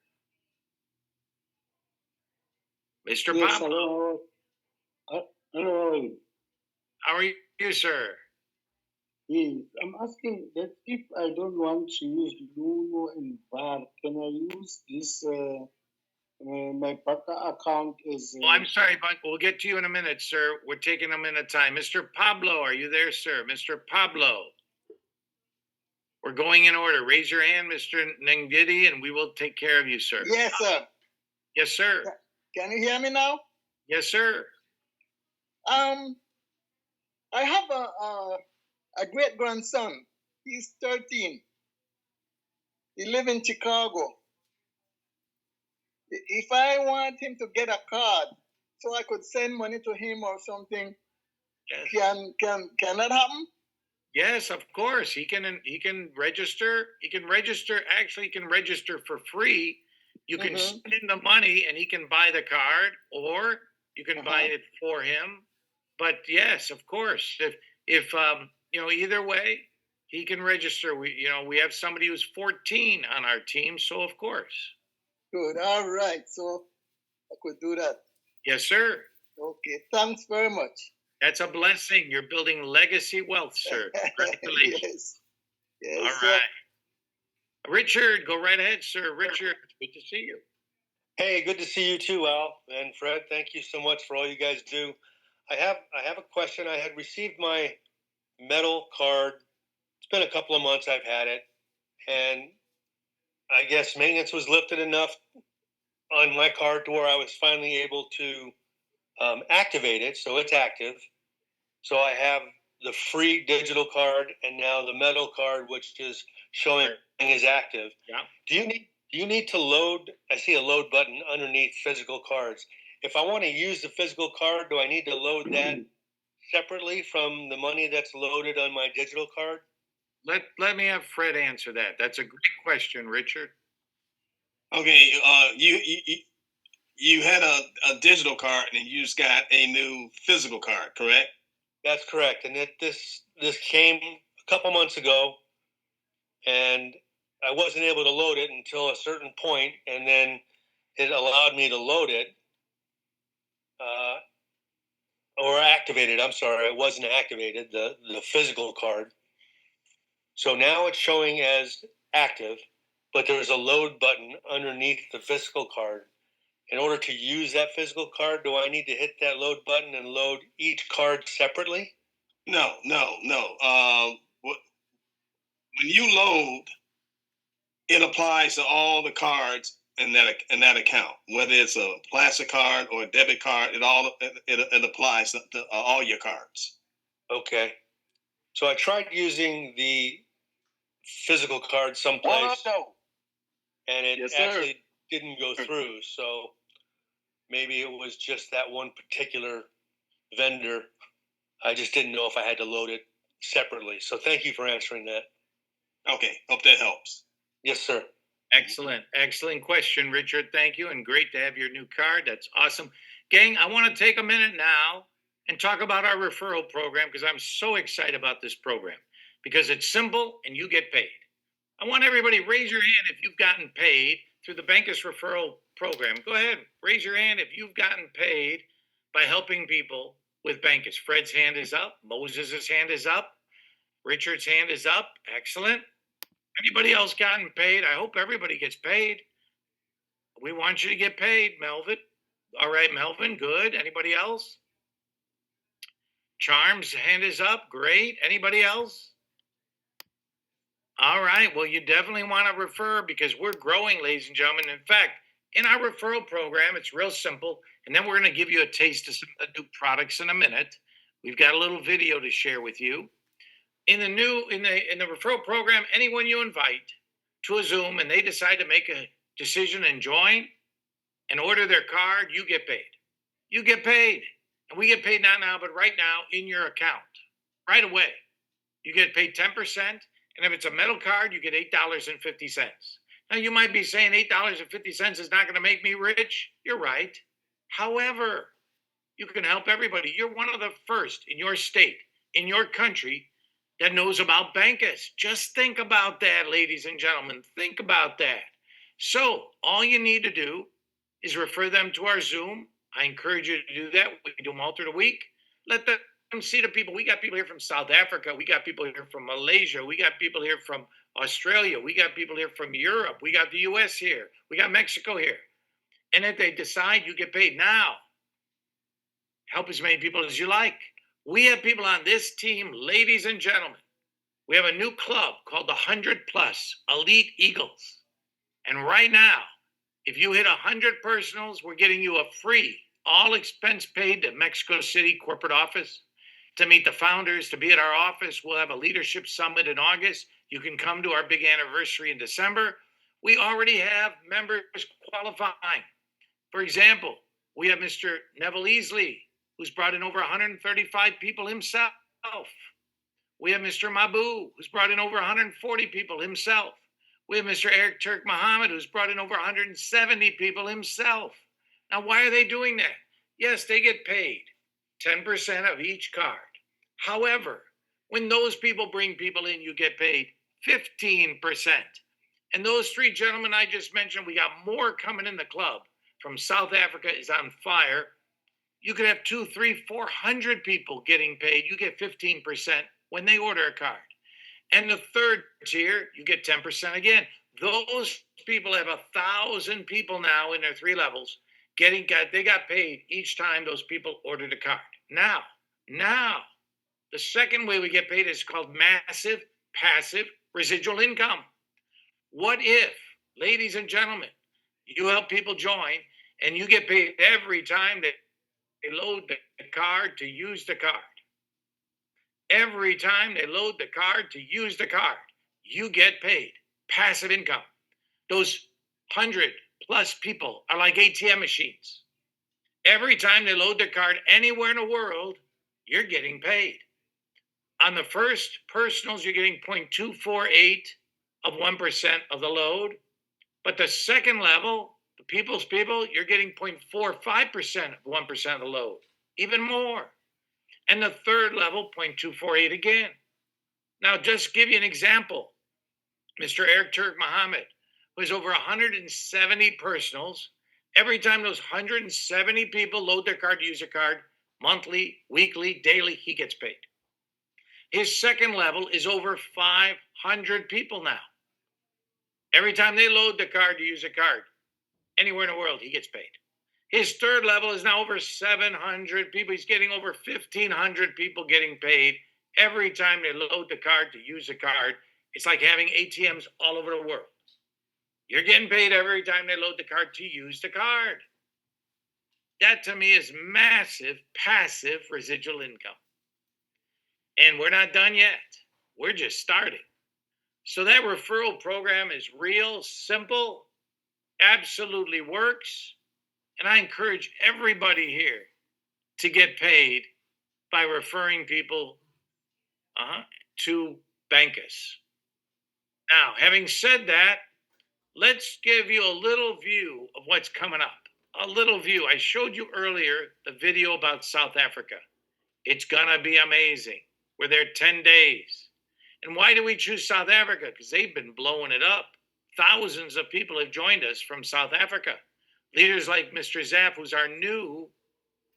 Mr. Yes, Pablo, hello. Hello. how are you, sir? Yes, I'm asking that if I don't want to use Luno and VAR, can I use this my Baka account is Oh, I'm sorry, but we'll get to you in a minute, sir. We're taking them in a time. Mr. Pablo, are you there, sir? Mr. Pablo. We're going in order. Raise your hand, Mr. Nengidi, and we will take care of you, sir. Yes, sir. Yes, sir. Can you hear me now? Yes, sir. I have a great grandson. He's 13. He lives in Chicago. If I want him to get a card so I could send money to him or something, Yes. can that happen? Yes, of course. He can register. He can register. Actually, he can register for free. You can send him the money and he can buy the card, or you can buy it for him. But yes, of course. If either way, he can register. We have somebody who's 14 on our team, so of course. Good. All right. So I could do that. Yes, sir. Okay. Thanks very much. That's a blessing. You're building legacy wealth, sir. Congratulations. Yes. All Sir. right. Richard, go right ahead, sir. Richard, good to see you. Hey, good to see you too, Al and Fred. Thank you so much for all you guys do. I have a question. I had received my metal card. It's been a couple of months I've had it, and I guess maintenance was lifted enough on my card to where I was finally able to activate it, so it's active. So I have the free digital card and now the metal card, which is showing is active. Yeah. Do you need to load? I see a load button underneath physical cards. If I want to use the physical card, do I need to load that separately from the money that's loaded on my digital card? Let me have Fred answer that. That's a great question, Richard. Okay, you had a digital card and you just got a new physical card, correct? That's correct. And this came a couple months ago, and I wasn't able to load it until a certain point, and then it allowed me to load it or activate it. I'm sorry, it wasn't activated, the physical card. So now it's showing as active, but there's a load button underneath the physical card. In order to use that physical card, do I need to hit that load button and load each card separately? No. When you load, it applies to all the cards in that account, whether it's a plastic card or a debit card. It applies to all your cards. Okay. So I tried using the physical card someplace, and it actually didn't go through. So maybe it was just that one particular vendor. I just didn't know if I had to load it separately. So thank you for answering that. Okay, hope that helps. Yes, sir. Excellent question, Richard. Thank you, and great to have your new card. That's awesome. Gang, I want to take a minute now and talk about our referral program because I'm so excited about this program because it's simple and you get paid. I want everybody raise your hand if you've gotten paid through the Bancus referral program. Go ahead, raise your hand if you've gotten paid by helping people with Bancus. Fred's hand is up. Moses' hand is up. Richard's hand is up. Excellent. Anybody else gotten paid? I hope everybody gets paid. We want you to get paid, Melvin. All right, Melvin, good. Anybody else? Charms' hand is up. Great. Anybody else? All right. Well, you definitely want to refer because we're growing, ladies and gentlemen. In fact, in our referral program, it's real simple. And then we're going to give you a taste of some of the new products in a minute. We've got a little video to share with you. In the referral program, anyone you invite to a Zoom and they decide to make a decision and join and order their card, you get paid. You get paid. And we get paid not now, but right now in your account. Right away. You get paid 10%. And if it's a metal card, you get $8.50. Now, you might be saying $8.50 is not going to make me rich. You're right. However, you can help everybody. You're one of the first in your state, in your country, that knows about Bancus. Just think about that, ladies and gentlemen. Think about that. So all you need to do is refer them to our Zoom I encourage you to do that. We do them all through the week. Let them see the people. We got people here from South Africa. We got people here from Malaysia. We got people here from Australia. We got people here from Europe. We got the US here. We got Mexico here. And if they decide, you get paid now. Help as many people as you like. We have people on this team, ladies and gentlemen. We have a new club called the 100 Plus Elite Eagles. And right now, if you hit 100 personals, we're getting you a free, all expense paid to Mexico City corporate office to meet the founders, to be at our office. We'll have a leadership summit in August. You can come to our big anniversary in December. We already have members qualifying. For example, we have Mr. Neville Easley, who's brought in over 135 people himself. We have Mr. Mabu, who's brought in over 140 people himself. We have Mr. Eric Turk Muhammad, who's brought in over 170 people himself. Now, why are they doing that? Yes, they get paid 10% of each card. However, when those people bring people in, you get paid 15%. And those three gentlemen I just mentioned, we got more coming in the club. From South Africa is on fire. You could have 200, 300, 400 people getting paid. You get 15% when they order a card. And the third tier, you get 10% again. Those people have 1,000 people now in their three levels they got paid each time those people ordered a card. Now, the second way we get paid is called massive passive residual income. What if, ladies and gentlemen, you help people join and you get paid every time they load the card to use the card? Every time they load the card to use the card, you get paid passive income. Those 100 plus people are like ATM machines. Every time they load their card anywhere in the world, you're getting paid. On the first personals, you're getting 0.248 of 1% of the load. But the second level, the people's people, you're getting 0.45% of 1% of the load, even more. And the third level, 0.248 again. Now, just give you an example. Mr. Eric Turk Muhammad, who has over 170 personals, every time those 170 people load their card to use a card, monthly, weekly, daily, he gets paid. His second level is over 500 people now. Every time they load the card to use a card, anywhere in the world, he gets paid. His third level is now over 700 people. He's getting over 1,500 people getting paid every time they load the card to use a card. It's like having ATMs all over the world. You're getting paid every time they load the card to use the card. That to me is massive passive residual income. And we're not done yet. We're just starting. So that referral program is real, simple, absolutely works. And I encourage everybody here to get paid by referring people to Bancus. Now, having said that, let's give you a little view of what's coming up. A little view. I showed you earlier the video about South Africa. It's going to be amazing. We're there 10 days. And why do we choose South Africa? Because they've been blowing it up. Thousands of people have joined us from South Africa. Leaders like Mr. Zapp, who's our new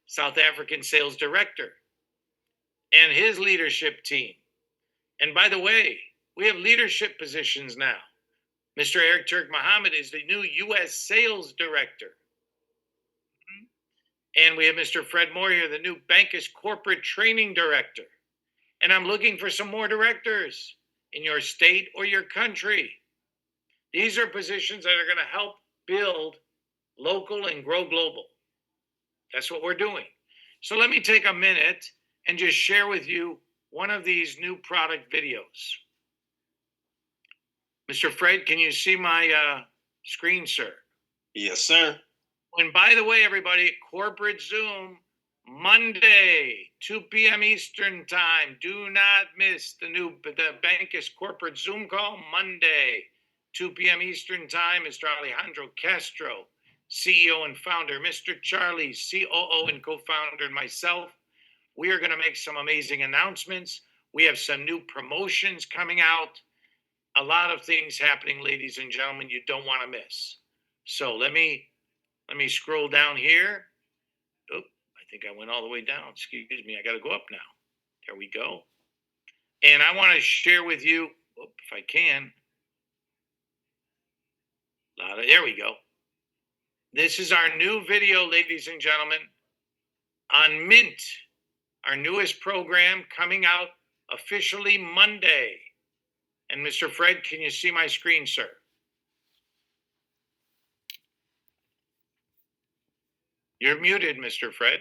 South African sales director, and his leadership team. And by the way, we have leadership positions now. Mr. Eric Turk Muhammad is the new U.S. sales director. And we have Mr. Fred Moore here, the new Bancus corporate training director. And I'm looking for some more directors in your state or your country. These are positions that are going to help build local and grow global. That's what we're doing. So let me take a minute and just share with you one of these new product videos. Mr. Fred, can you see my screen, sir? Yes, sir. And by the way, everybody, corporate Zoom, Monday, 2 p.m. Eastern time. Do not miss the Bancus corporate Zoom call, Monday, 2 p.m. Eastern time. Mr. Alejandro Castro, CEO and founder, Mr. Charlie, COO and co-founder, and myself. We are going to make some amazing announcements. We have some new promotions coming out. A lot of things happening, ladies and gentlemen, you don't want to miss. So let me scroll down here. think I went all the way down. Excuse me. I got to go up now. There we go. And I want to share with you, if I can. There we go. This is our new video, ladies and gentlemen, on Mint, our newest program coming out officially Monday. And Mr. Fred, can you see my screen, sir? You're muted, Mr. Fred.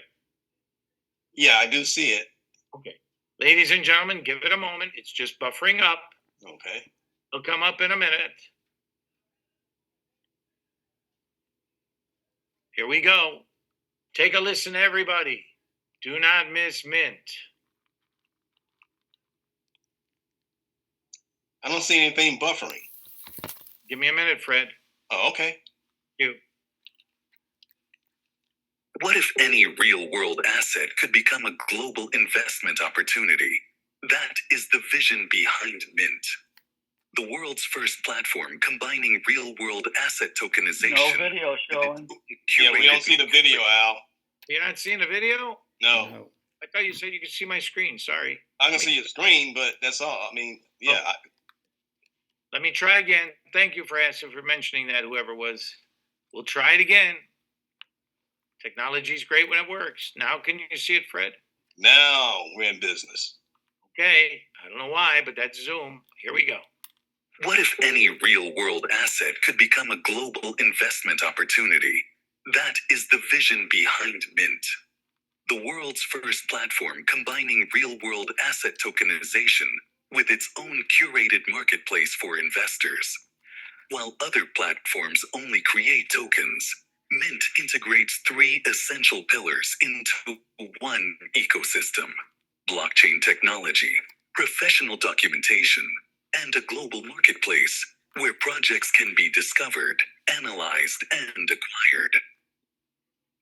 Yeah, I do see it. Okay. Ladies and gentlemen, give it a moment. It's just buffering up. Okay. It'll come up in a minute. Here we go. Take a listen, everybody. Do not miss Mint. I don't see anything buffering. Give me a minute, Fred. Oh, okay. Thank you. What if any real-world asset could become a global investment opportunity? That is the vision behind Mint, the world's first platform combining real-world asset tokenization. No video showing. Yeah, we don't see the video, Al. You're not seeing the video? No. I thought you said you could see my screen. Sorry. I can see your screen, but that's all. I mean, yeah. Let me try again. Thank you for mentioning that, whoever was. We'll try it again. Technology's great when it works. Now can you see it, Fred? Now we're in business. Okay. I don't know why, but that's Zoom. Here we go. What if any real-world asset could become a global investment opportunity? That is the vision behind Mint, the world's first platform combining real-world asset tokenization with its own curated marketplace for investors. While other platforms only create tokens, Mint integrates three essential pillars into one ecosystem: blockchain technology, professional documentation, and a global marketplace where projects can be discovered, analyzed, and acquired.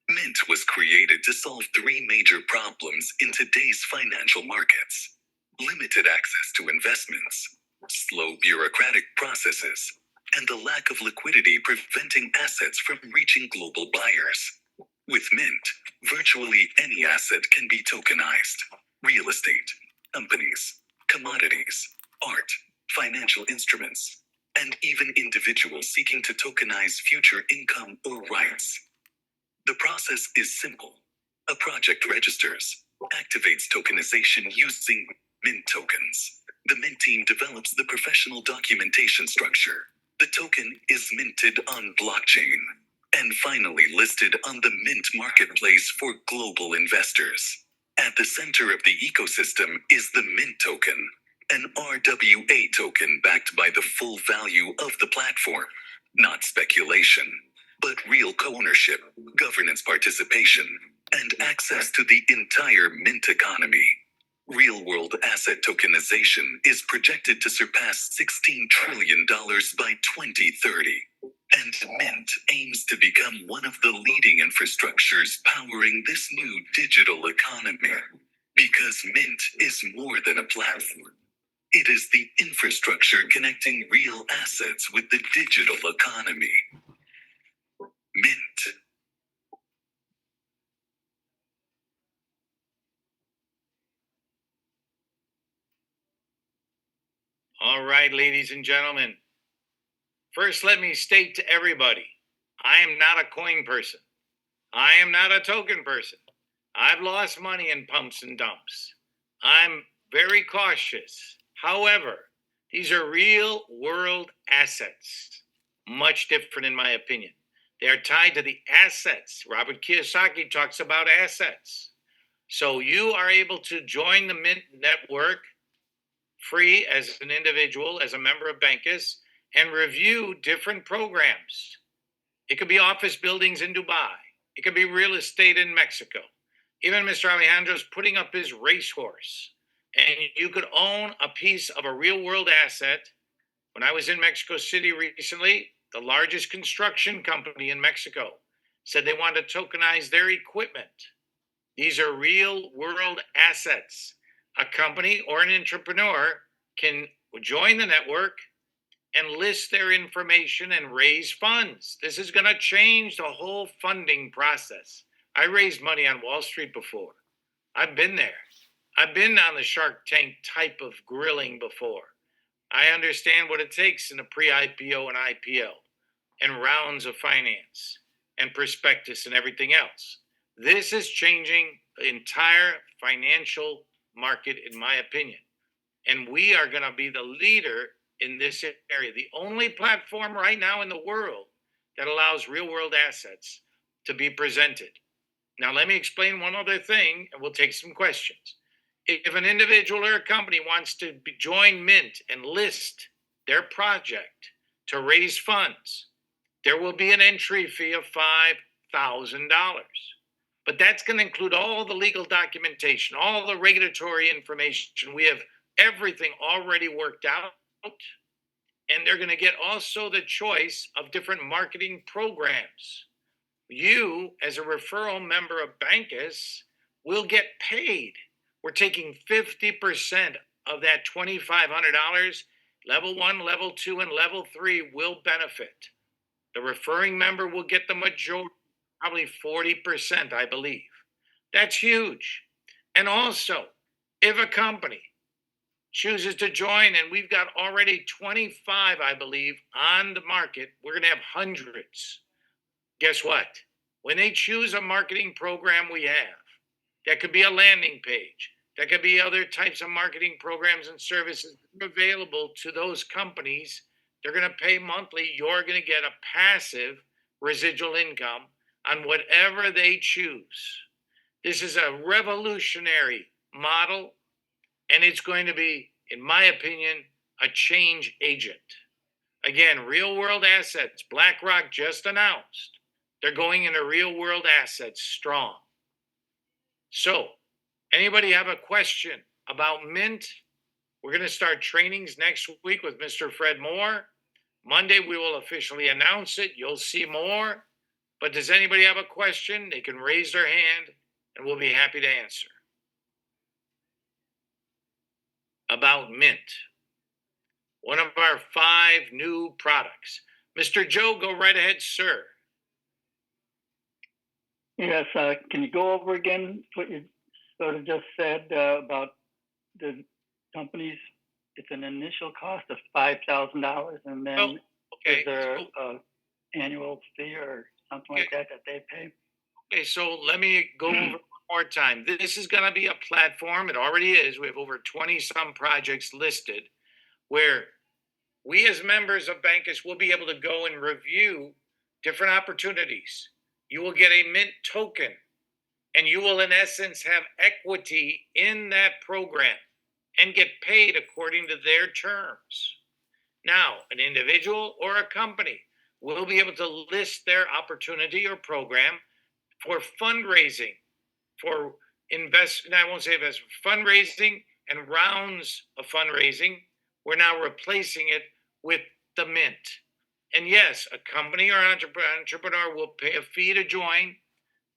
Mint was created to solve three major problems in today's financial markets: limited access to investments, slow bureaucratic processes, and the lack of liquidity preventing assets from reaching global buyers. With Mint, virtually any asset can be tokenized: real estate, companies, commodities, art, financial instruments, and even individuals seeking to tokenize future income or rights. The process is simple. A project registers, activates tokenization using Mint tokens. The Mint team develops the professional documentation structure. The token is minted on blockchain and finally listed on the Mint marketplace for global investors. At the center of the ecosystem is the Mint token, an RWA token backed by the full value of the platform. Not speculation, but real co-ownership, governance participation, and access to the entire Mint economy. Real-world asset tokenization is projected to surpass $16 trillion by 2030, and Mint aims to become one of the leading infrastructures powering this new digital economy. Because Mint is more than a platform. It is the infrastructure connecting real assets with the digital economy. Mint. All right, ladies and gentlemen. First, let me state to everybody, I am not a coin person. I am not a token person. I've lost money in pumps and dumps. I'm very cautious. However, these are real world assets. Much different in my opinion. They are tied to the assets. Robert Kiyosaki talks about assets. So you are able to join the Mint network free as an individual, as a member of Bancus, and review different programs. It could be office buildings in Dubai. It could be real estate in Mexico. Even Mr. Alejandro's putting up his racehorse. And you could own a piece of a real world asset. When I was in Mexico City recently, the largest construction company in Mexico said they want to tokenize their equipment. These are real world assets. A company or an entrepreneur can join the network and list their information and raise funds. This is going to change the whole funding process I raised money on Wall Street before. I've been there. I've been on the Shark Tank type of grilling before. I understand what it takes in a pre-IPO and IPO and rounds of finance and prospectus and everything else. This is changing the entire financial market, in my opinion. And we are going to be the leader in this area. The only platform right now in the world that allows real world assets to be presented. Now, let me explain one other thing, and we'll take some questions. If an individual or a company wants to join Mint and list their project to raise funds, there will be an entry fee of $5,000. But that's going to include all the legal documentation, all the regulatory information. We have everything already worked out. And they're going to get also the choice of different marketing programs. You, as a referral member of Bancus, will get paid. We're taking 50% of that $2,500. Level 1, level 2, and level 3 will benefit. The referring member will get the majority, probably 40%, I believe. That's huge. And also, if a company chooses to join, and we've got already 25, I believe, on the market, we're going to have hundreds. Guess what? When they choose a marketing program we have, that could be a landing page, that could be other types of marketing programs and services available to those companies. They're going to pay monthly. You're going to get a passive residual income on whatever they choose. This is a revolutionary model, and it's going to be, in my opinion, a change agent. Again, real world assets. BlackRock just announced they're going into real world assets strong. So, anybody have a question about Mint? We're going to start trainings next week with Mr. Fred Moore. Monday, we will officially announce it. You'll see more. But does anybody have a question? They can raise their hand, and we'll be happy to answer. About Mint, one of our 5 new products. Mr. Joe, go right ahead, sir. Yes, can you go over again what you sort of just said about the companies? It's an initial cost of $5,000, and then is there an annual fee or something like that they pay? Okay, so let me go over one more time. This is going to be a platform. It already is. We have over 20-some projects listed where we as members of Bancus will be able to go and review different opportunities. You will get a Mint token, and you will, in essence, have equity in that program and get paid according to their terms. Now, an individual or a company will be able to list their opportunity or program for fundraising, for I won't say investment, fundraising and rounds of fundraising. We're now replacing it with the Mint. And yes, a company or entrepreneur will pay a fee to join.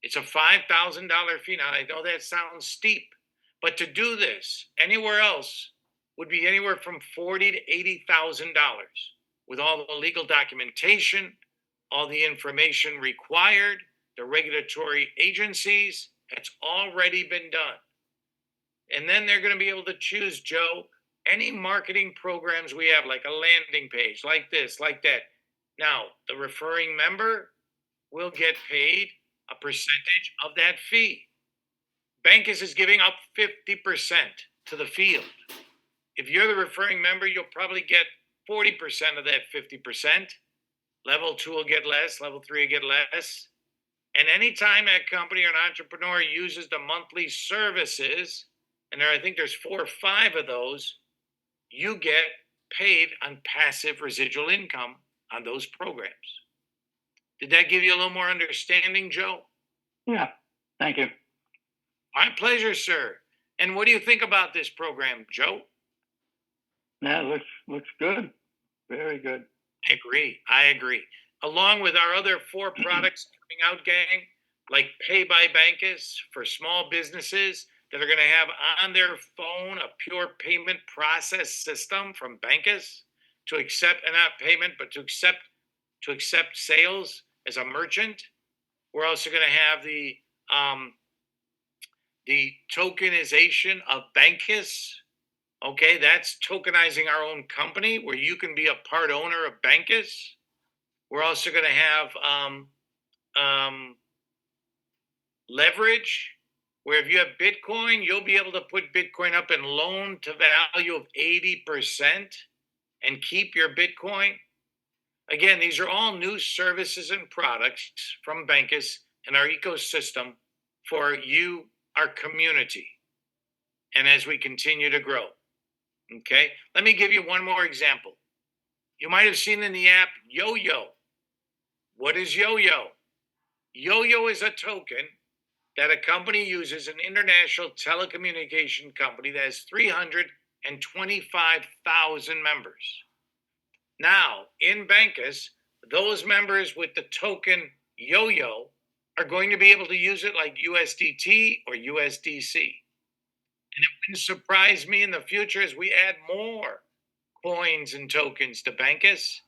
It's a $5,000 fee. Now, I know that sounds steep, but to do this anywhere else would be anywhere from $40,000 to $80,000 with all the legal documentation, all the information required, the regulatory agencies. It's already been done. And then they're going to be able to choose, Joe, any marketing programs we have, like a landing page, like this, like that. Now, the referring member will get paid a percentage of that fee. Bancus is giving up 50% to the field. If you're the referring member, you'll probably get 40% of that 50%. Level 2 will get less, level 3 will get less. And anytime that company or an entrepreneur uses the monthly services, and I think there's 4 or 5 of those, you get paid on passive residual income on those programs. Did that give you a little more understanding, Joe? Yeah, thank you. My pleasure, sir. And what do you think about this program, Joe? That looks good. Very good. I agree. Along with our other 4 products coming out, gang, like Pay by Bancus for small businesses that are going to have on their phone a pure payment process system from Bancus to accept, and not payment, but to accept sales as a merchant. We're also going to have the the tokenization of Bancus. Okay, that's tokenizing our own company where you can be a part owner of Bancus. We're also going to have leverage, where if you have Bitcoin, you'll be able to put Bitcoin up in loan to value of 80% and keep your Bitcoin. Again, these are all new services and products from Bancus and our ecosystem for you, our community, and as we continue to grow. Okay, let me give you one more example. You might have seen in the app Yo-Yo. What is Yo-Yo? Yo-Yo is a token that a company uses, an international telecommunication company that has 325,000 members. Now, in Bancus, those members with the token Yo-Yo are going to be able to use it like USDT or USDC. And it wouldn't surprise me in the future as we add more coins and tokens to Bancus,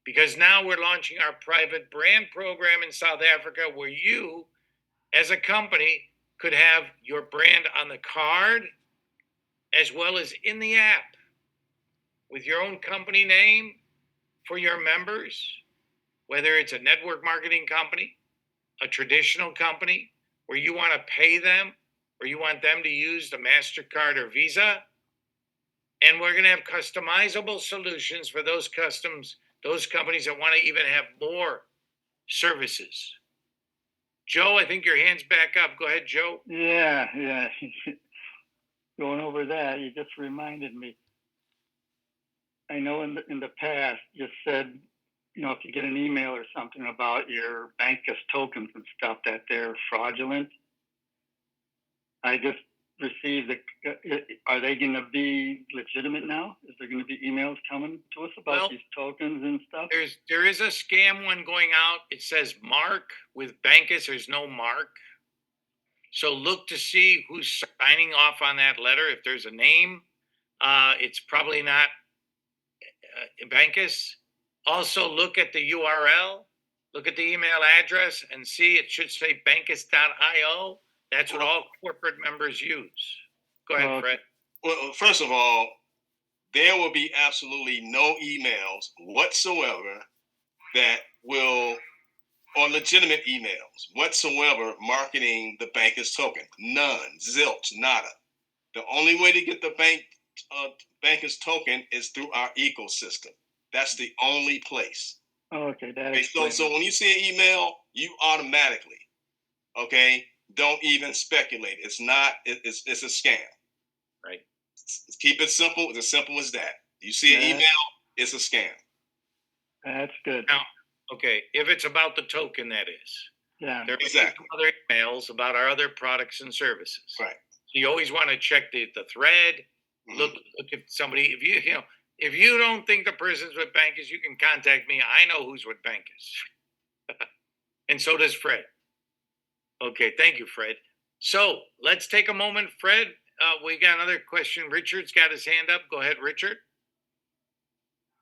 because now we're launching our private brand program in South Africa where you, as a company, could have your brand on the card as well as in the app with your own company name for your members, whether it's a network marketing company, a traditional company where you want to pay them, or you want them to use the MasterCard or Visa. And we're going to have customizable solutions for those companies that want to even have more services. Joe, I think your hand's back up. Go ahead, Joe. Yeah. Going over that, you just reminded me. I know in the past you said, if you get an email or something about your Bancus tokens and stuff, that they're fraudulent. I just received are they going to be legitimate now? Is there going to be emails coming to us about these tokens and stuff? There is a scam one going out. It says Mark with Bancus. There's no Mark. So look to see who's signing off on that letter. If there's a name, it's probably not Bancus. Also look at the URL, look at the email address and see it should say bancus.io. That's what all corporate members use. Go ahead, Fred. Well, first of all, there will be absolutely no emails whatsoever that will, or legitimate emails whatsoever, marketing the Bancus token. None, zilch, nada. The only way to get the Bancus token is through our ecosystem. That's the only place. Okay, so when you see an email, you automatically, don't even speculate. It's not. It's a scam. Right. Keep it simple. It's as simple as that. You see an email, it's a scam. That's good. Now, if it's about the token, that is. Yeah. There are some other emails about our other products and services. Right. So you always want to check the thread. Mm-hmm. Look if somebody, if you don't think the person's with Bancus, you can contact me. I know who's with Bancus. And so does Fred. Okay, thank you, Fred. So let's take a moment, Fred. We got another question. Richard's got his hand up. Go ahead, Richard.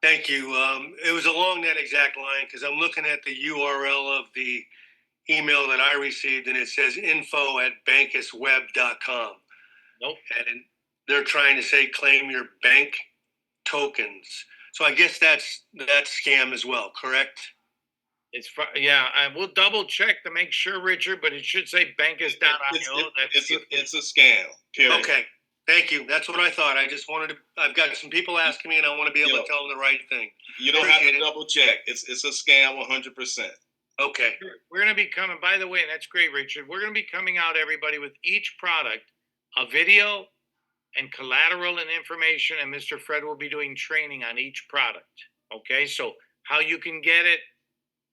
Thank you. It was along that exact line because I'm looking at the URL of the email that I received, and it says info@bancusweb.com. Nope. And they're trying to say claim your bank tokens. So I guess that's scam as well, correct? I will double check to make sure, Richard, but it should say bancus.io. It's a scam. Period. Okay. Thank you. That's what I thought. I just wanted to. I've got some people asking me, and I want to be able to tell them the right thing. You don't have to double check. It's a scam 100%. Okay. We're going to be coming. By the way, and that's great, Richard. We're going to be coming out, everybody, with each product, a video and collateral and information, and Mr. Fred will be doing training on each product. Okay, so how you can get it,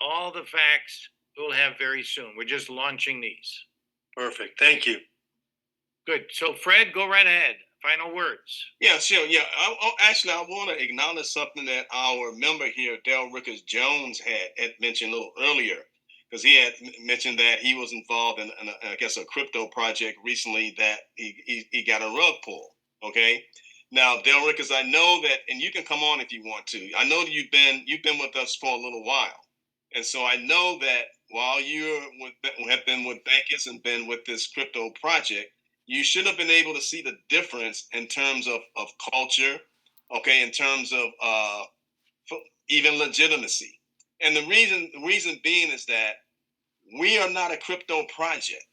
all the facts we'll have very soon. We're just launching these. Perfect. Thank you. Good. So, Fred, go right ahead. Final words. Yeah, sure. Yeah. Actually, I want to acknowledge something that our member here, Dale Rickers Jones, had mentioned a little earlier, because he had mentioned that he was involved in a crypto project recently that he got a rug pull. Okay. Now, Dale Rickers, I know that, and you can come on if you want to. I know that you've been with us for a little while. And so I know that have been with Bancus and been with this crypto project, you should have been able to see the difference in terms of culture, okay, in terms of even legitimacy. And the reason being is that we are not a crypto project,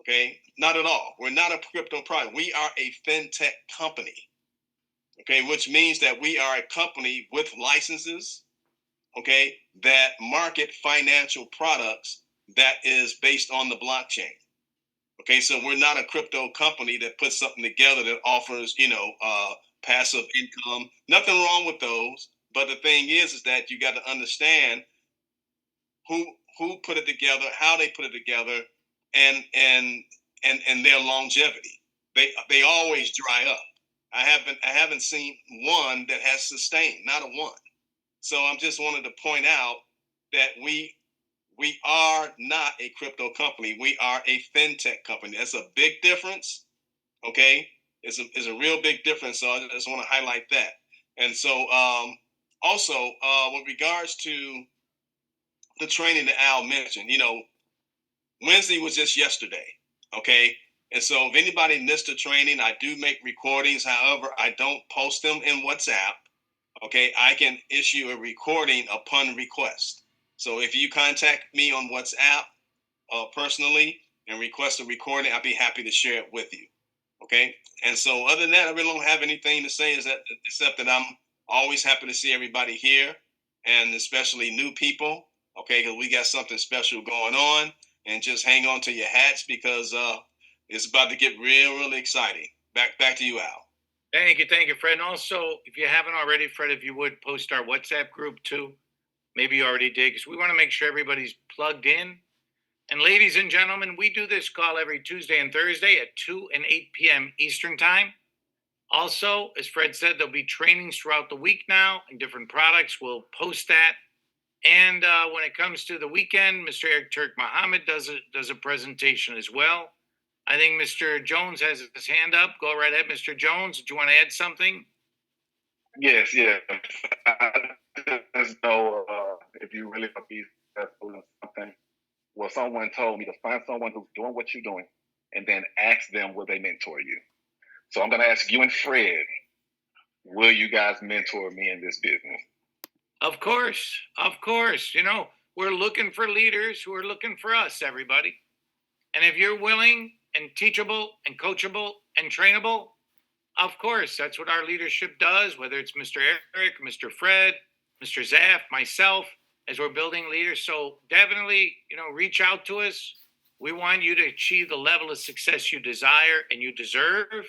okay? Not at all. We're not a crypto project. We are a fintech company, okay, which means that we are a company with licenses, okay, that market financial products that is based on the blockchain. Okay, so we're not a crypto company that puts something together that offers, passive income. Nothing wrong with those, but the thing is that you got to understand who put it together, how they put it together, and their longevity. They always dry up. I haven't seen one that has sustained, not a one. So I'm just wanted to point out that we are not a crypto company. We are a fintech company. That's a big difference. Okay, it's a real big difference. So I just want to highlight that. And so also with regards to the training that Al mentioned, Wednesday was just yesterday. Okay. And so if anybody missed the training, I do make recordings. However, I don't post them in WhatsApp. Okay, I can issue a recording upon request. So if you contact me on WhatsApp personally and request a recording, I'll be happy to share it with you. Okay, and so other than that, I really don't have anything to say except that I'm always happy to see everybody here, and especially new people. Okay, because we got something special going on, and just hang on to your hats because it's about to get really exciting. Back to you, Al. Thank you, Fred. And also, if you haven't already, Fred, if you would post our WhatsApp group too. Maybe you already did, because we want to make sure everybody's plugged in. And ladies and gentlemen, we do this call every Tuesday and Thursday at 2 and 8 p.m. Eastern Time. Also, as Fred said, there'll be trainings throughout the week now and different products. We'll post that. And when it comes to the weekend, Mr. Eric Turk Muhammad does a presentation as well. I think Mr. Jones has his hand up. Go right ahead, Mr. Jones. Do you want to add something? Yes. I just know if you really want to be successful in something, well, someone told me to find someone who's doing what you're doing and then ask them will they mentor you. So I'm going to ask you and Fred, will you guys mentor me in this business? Of course. We're looking for leaders who are looking for us, everybody. And if you're willing and teachable and coachable and trainable, of course, that's what our leadership does, whether it's Mr. Eric, Mr. Fred, Mr. Zaff, myself, as we're building leaders. So definitely, reach out to us. We want you to achieve the level of success you desire and you deserve.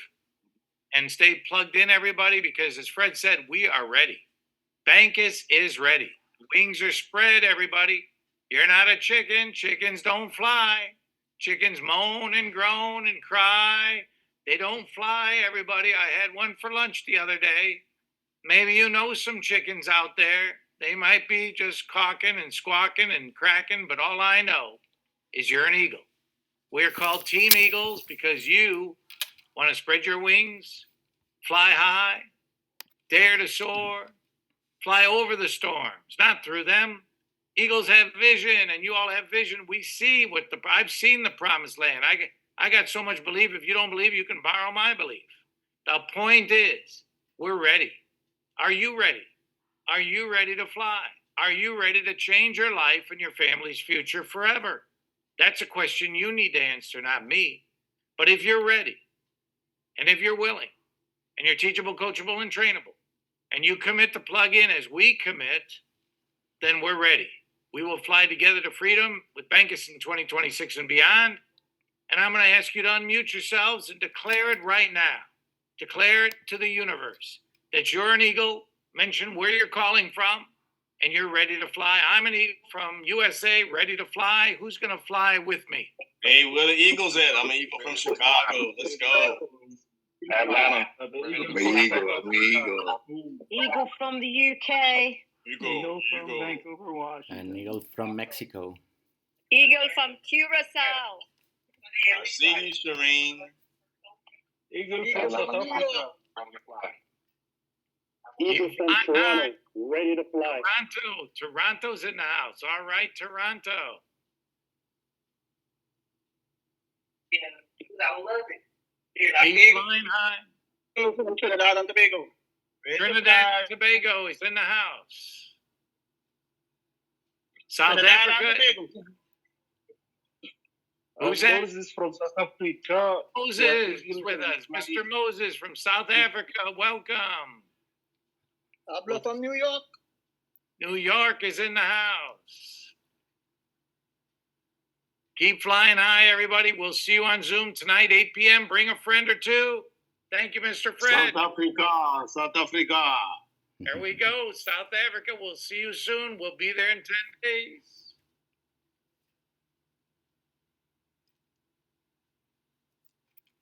And stay plugged in, everybody, because as Fred said, we are ready. Bancus is ready. Wings are spread, everybody. You're not a chicken. Chickens don't fly. Chickens moan and groan and cry. They don't fly, everybody. I had one for lunch the other day. Maybe you know some chickens out there. They might be just cawking and squawking and cracking, but all I know is you're an eagle. We're called Team Eagles because you want to spread your wings, fly high, dare to soar, fly over the storms, not through them. Eagles have vision, and you all have vision. We see I've seen the promised land. I got so much belief. If you don't believe, you can borrow my belief. The point is, we're ready. Are you ready? Are you ready to fly? Are you ready to change your life and your family's future forever? That's a question you need to answer, not me. But if you're ready, and if you're willing, and you're teachable, coachable, and trainable, and you commit to plug in as we commit, then we're ready. We will fly together to freedom with Bancus in 2026 and beyond. And I'm going to ask you to unmute yourselves and declare it right now. Declare it to the universe that you're an eagle. Mention where you're calling from, and you're ready to fly. I'm an eagle from USA, ready to fly. Who's going to fly with me? Hey, where the Eagles at? I'm an eagle from Chicago. Let's go. Atlanta. Eagle from the UK. Eagle from Vancouver, Washington. An eagle from Mexico. Eagle from Curacao. I see you, Shireen. Eagle from South Africa. Eagle from Toronto, ready to fly. Toronto's in the house. All right, Toronto. I love it. Keep flying high. From Trinidad and Tobago. Trinidad and Tobago is in the house. South Trinidad and Africa. Tobago. Who's that? Moses from South Africa. Moses is with us. Mr. Moses from South Africa. Welcome. Habla from New York. New York is in the house. Keep flying high, everybody. We'll see you on Zoom tonight, 8 p.m. Bring a friend or two. Thank you, Mr. Fred. South Africa. South Africa. There we go. South Africa. We'll see you soon. We'll be there in 10 days.